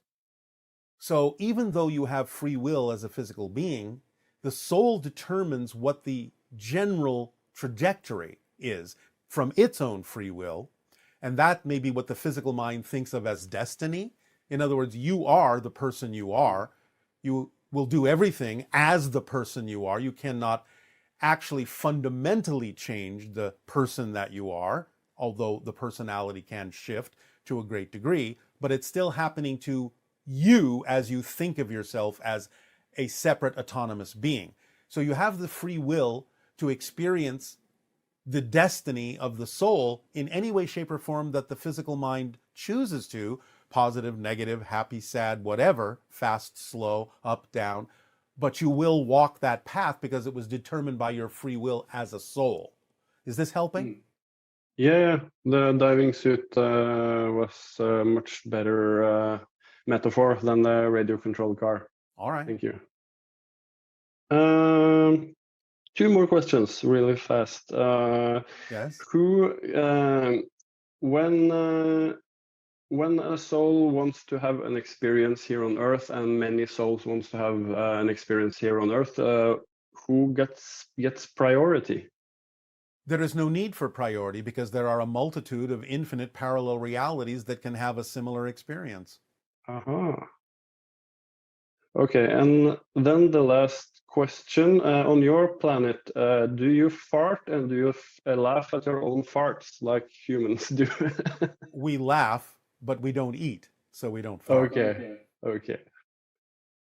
So even though you have free will as a physical being, the soul determines what the general trajectory is from its own free will, and that may be what the physical mind thinks of as destiny. In other words, you are the person you are. You will do everything as the person you are. You cannot actually fundamentally change the person that you are, although the personality can shift to a great degree, but it's still happening to you as you think of yourself as a separate autonomous being. So you have the free will to experience the destiny of the soul in any way, shape, or form that the physical mind chooses to, positive, negative, happy, sad, whatever, fast, slow, up, down, but you will walk that path because it was determined by your free will as a soul. Is this helping? Yeah, the diving suit was a much better metaphor than the radio-controlled car. All right. Thank you. Two more questions really fast. Yes. When a soul wants to have an experience here on Earth, and many souls wants to have an experience here on Earth, who gets priority? There is no need for priority because there are a multitude of infinite parallel realities that can have a similar experience. Okay, and then the last question. On your planet, do you fart and do you laugh at your own farts like humans do? We laugh, but we don't eat, so we don't fart. Okay.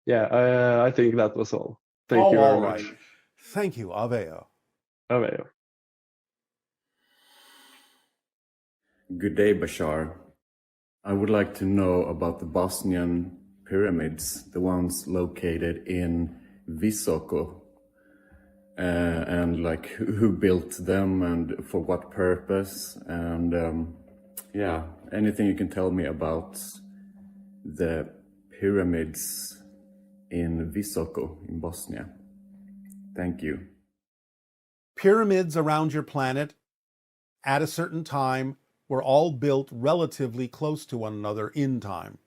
Yeah, I think that was all. Thank you very much. Right. Thank you, Aveo. Aveo. Good day, Bashar. I would like to know about the Bosnian pyramids, the ones located in Visoko, and like who built them and for what purpose, and anything you can tell me about the pyramids in Visoko in Bosnia. Thank you. Pyramids around your planet at a certain time were all built relatively close to one another in time,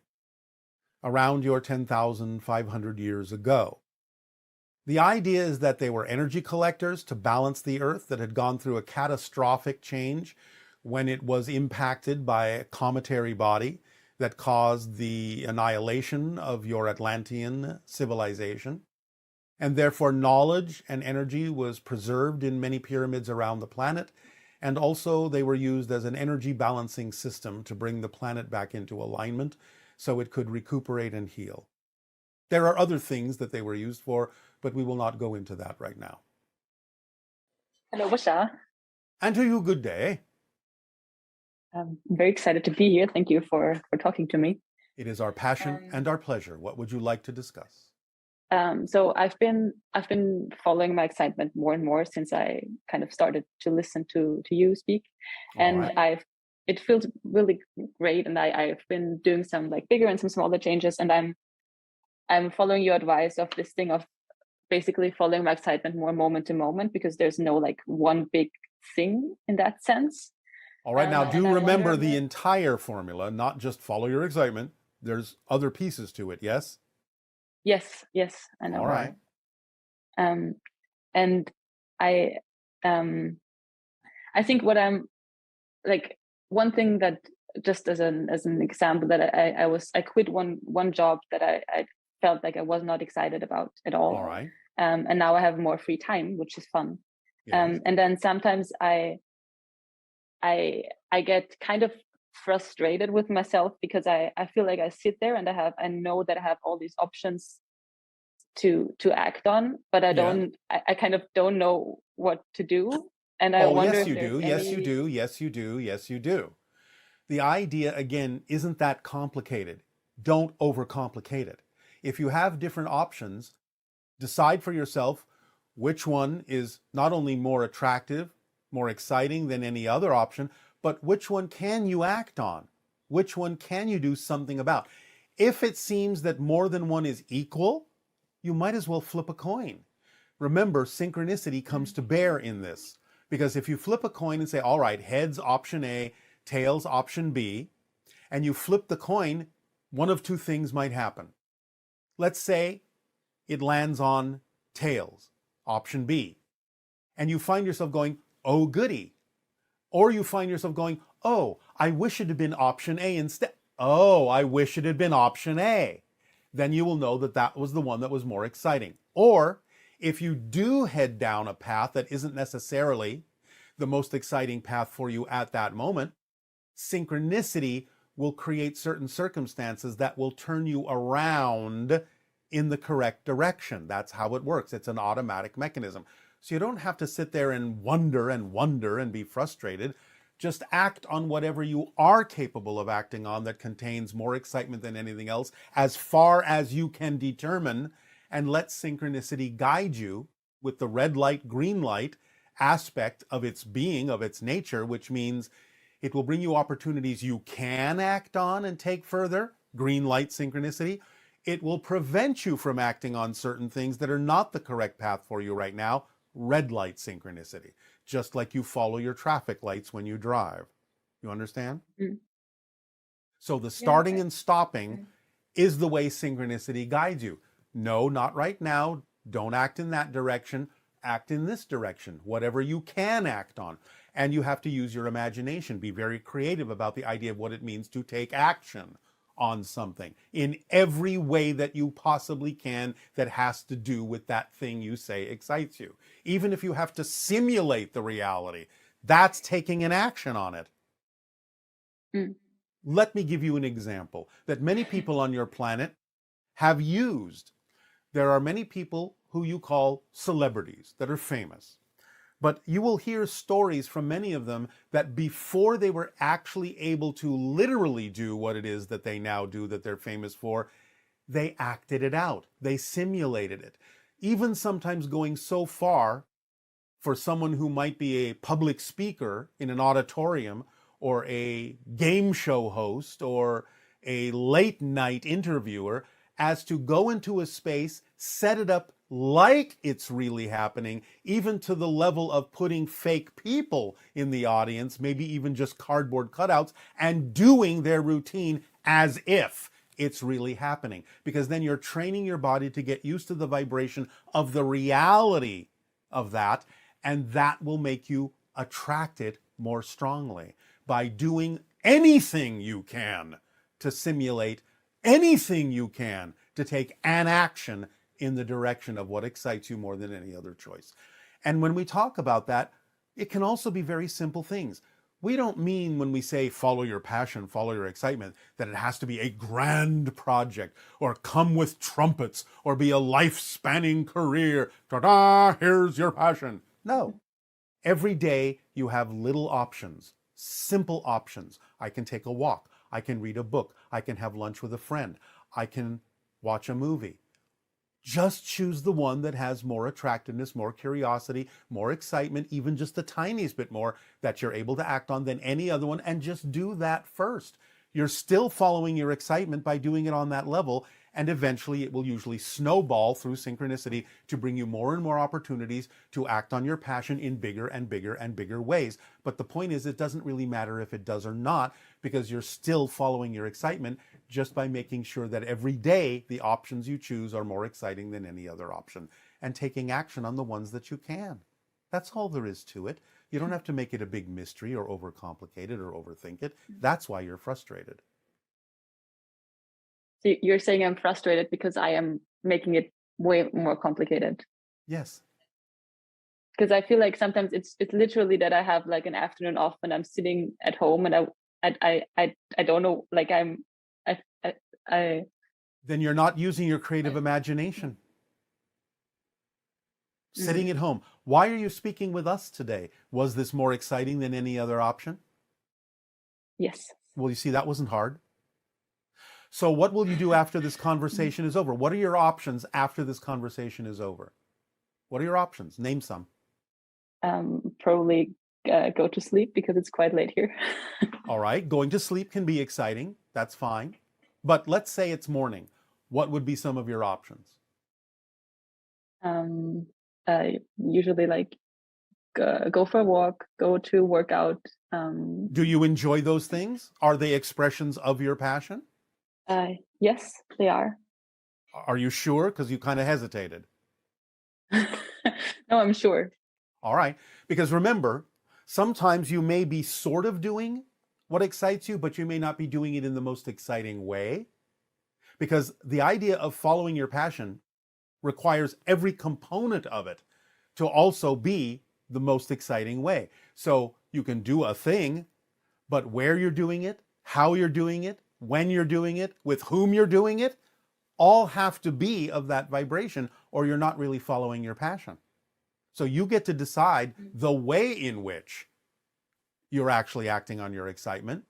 around your 10,500 years ago. The idea is that they were energy collectors to balance the Earth that had gone through a catastrophic change when it was impacted by a cometary body that caused the annihilation of your Atlantean civilization. And therefore knowledge and energy was preserved in many pyramids around the planet. And also they were used as an energy balancing system to bring the planet back into alignment so it could recuperate and heal. There are other things that they were used for, but we will not go into that right now. Hello, Bashar. And to you, good day. I'm very excited to be here. Thank you for talking to me. It is our passion and our pleasure. What would you like to discuss? So I've been following my excitement more and more since I kind of started to listen to you speak, and it feels really great. And I've been doing some like bigger and some smaller changes, and I'm following your advice of this thing of basically following my excitement more moment to moment, because there's no like one big thing in that sense. All right, now do remember the entire formula, not just follow your excitement. There's other pieces to it, yes? Yes, I know. All right. And I think what I'm like, one thing that just as an example that I quit one job that I felt like I was not excited about at all. All right. And now I have more free time, which is fun. Yes. And then sometimes I get kind of frustrated with myself because I feel like I sit there and I know that I have all these options to act on, but I kind of don't know what to do. And I wonder yes, if you do. Yes, you do. The idea, again, isn't that complicated. Don't overcomplicate it. If you have different options, decide for yourself which one is not only more attractive, more exciting than any other option, but which one can you act on? Which one can you do something about? If it seems that more than one is equal, you might as well flip a coin. Remember, synchronicity comes to bear in this, because if you flip a coin and say, all right, heads option A, tails option B, and you flip the coin, one of two things might happen. Let's say it lands on tails, option B, and you find yourself going, oh goody. Or you find yourself going, oh, I wish it had been option A instead. Oh, I wish it had been option A. Then you will know that that was the one that was more exciting. Or if you do head down a path that isn't necessarily the most exciting path for you at that moment, synchronicity will create certain circumstances that will turn you around in the correct direction. That's how it works. It's an automatic mechanism. So you don't have to sit there and wonder and be frustrated. Just act on whatever you are capable of acting on that contains more excitement than anything else, as far as you can determine, and let synchronicity guide you with the red light, green light aspect of its being, of its nature, which means it will bring you opportunities you can act on and take further, green light synchronicity. It will prevent you from acting on certain things that are not the correct path for you right now, red light synchronicity, just like you follow your traffic lights when you drive. You understand? Mm. So the starting and stopping is the way synchronicity guides you. No, not right now. Don't act in that direction. act in this direction, whatever you can act on. And you have to use your imagination, be very creative about the idea of what it means to take action on something in every way that you possibly can that has to do with that thing you say excites you. Even if you have to simulate the reality, that's taking an action on it. Let me give you an example that many people on your planet have used. There are many people who you call celebrities that are famous. But you will hear stories from many of them that before they were actually able to literally do what it is that they now do, that they're famous for, they acted it out. They simulated it. Even sometimes going so far for someone who might be a public speaker in an auditorium or a game show host or a late night interviewer as to go into a space, set it up like it's really happening, even to the level of putting fake people in the audience, maybe even just cardboard cutouts, and doing their routine as if it's really happening. Because then you're training your body to get used to the vibration of the reality of that, and that will make you attract it more strongly by doing anything you can to simulate anything you can to take an action in the direction of what excites you more than any other choice. And when we talk about that, it can also be very simple things. We don't mean when we say follow your passion, follow your excitement, that it has to be a grand project or come with trumpets or be a life-spanning career. Ta-da, here's your passion. No. Every day you have little options, simple options. I can take a walk. I can read a book. I can have lunch with a friend. I can watch a movie. Just choose the one that has more attractiveness, more curiosity, more excitement, even just the tiniest bit more that you're able to act on than any other one, and just do that first. You're still following your excitement by doing it on that level, and eventually it will usually snowball through synchronicity to bring you more and more opportunities to act on your passion in bigger and bigger and bigger ways. But the point is, it doesn't really matter if it does or not, because you're still following your excitement just by making sure that every day the options you choose are more exciting than any other option, and taking action on the ones that you can. That's all there is to it. You don't have to make it a big mystery or overcomplicate it or overthink it. That's why you're frustrated. So you're saying I'm frustrated because I am making it way more complicated. Yes. Because I feel like sometimes it's literally that I have like an afternoon off and I'm sitting at home and I don't know, like Then you're not using your creative imagination. Sitting at home. Why are you speaking with us today? Was this more exciting than any other option? Yes. Well, you see, that wasn't hard. So what will you do after this conversation is over? What are your options after this conversation is over? What are your options? Name some. Probably go to sleep because it's quite late here. All right. Going to sleep can be exciting. That's fine. But let's say it's morning. What would be some of your options? Usually like go for a walk, go to workout. Do you enjoy those things? Are they expressions of your passion? Yes, they are. Are you sure? Because you kind of hesitated. No, I'm sure. All right. Because remember, sometimes you may be sort of doing what excites you, but you may not be doing it in the most exciting way. Because the idea of following your passion requires every component of it to also be the most exciting way. So you can do a thing, but where you're doing it, how you're doing it, when you're doing it, with whom you're doing it, all have to be of that vibration, or you're not really following your passion. So you get to decide the way in which you're actually acting on your excitement.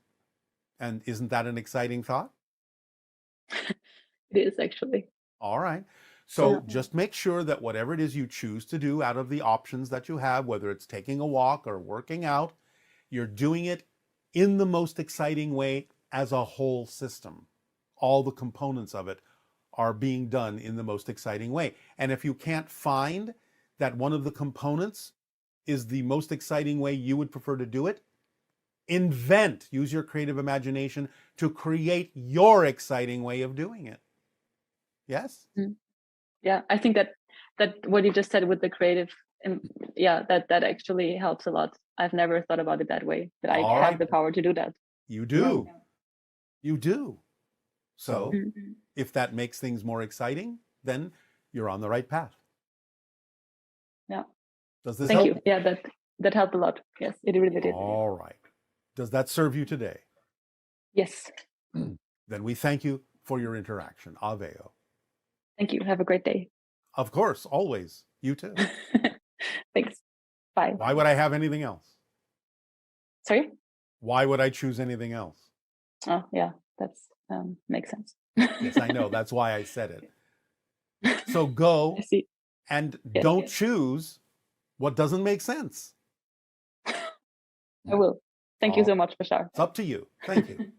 And isn't that an exciting thought? It is actually. All right. So just make sure that whatever it is you choose to do out of the options that you have, whether it's taking a walk or working out, you're doing it in the most exciting way as a whole system. All the components of it are being done in the most exciting way. And if you can't find that one of the components is the most exciting way you would prefer to do it, use your creative imagination to create your exciting way of doing it. Yes? Yeah, I think that what you just said with the creative and yeah, that actually helps a lot. I've never thought about it that way, that I All have right. the power to do that. You do. You do. So Mhm. if that makes things more exciting, then you're on the right path. Yeah. Does this Thank help? you. Yeah, that helped a lot. Yes, it really did. All right. Does that serve you today? Yes. Then we thank you for your interaction. Aveo. Thank you. Have a great day. Of course, always. You too. Thanks. Bye. Why would I have anything else? Sorry? Why would I choose anything else? Oh, yeah, that's makes sense. Yes, I know. That's why I said it. So go I see. and Yes, don't yes. choose what doesn't make sense. I will. Thank you so much, Bashar. It's up to you. Thank you.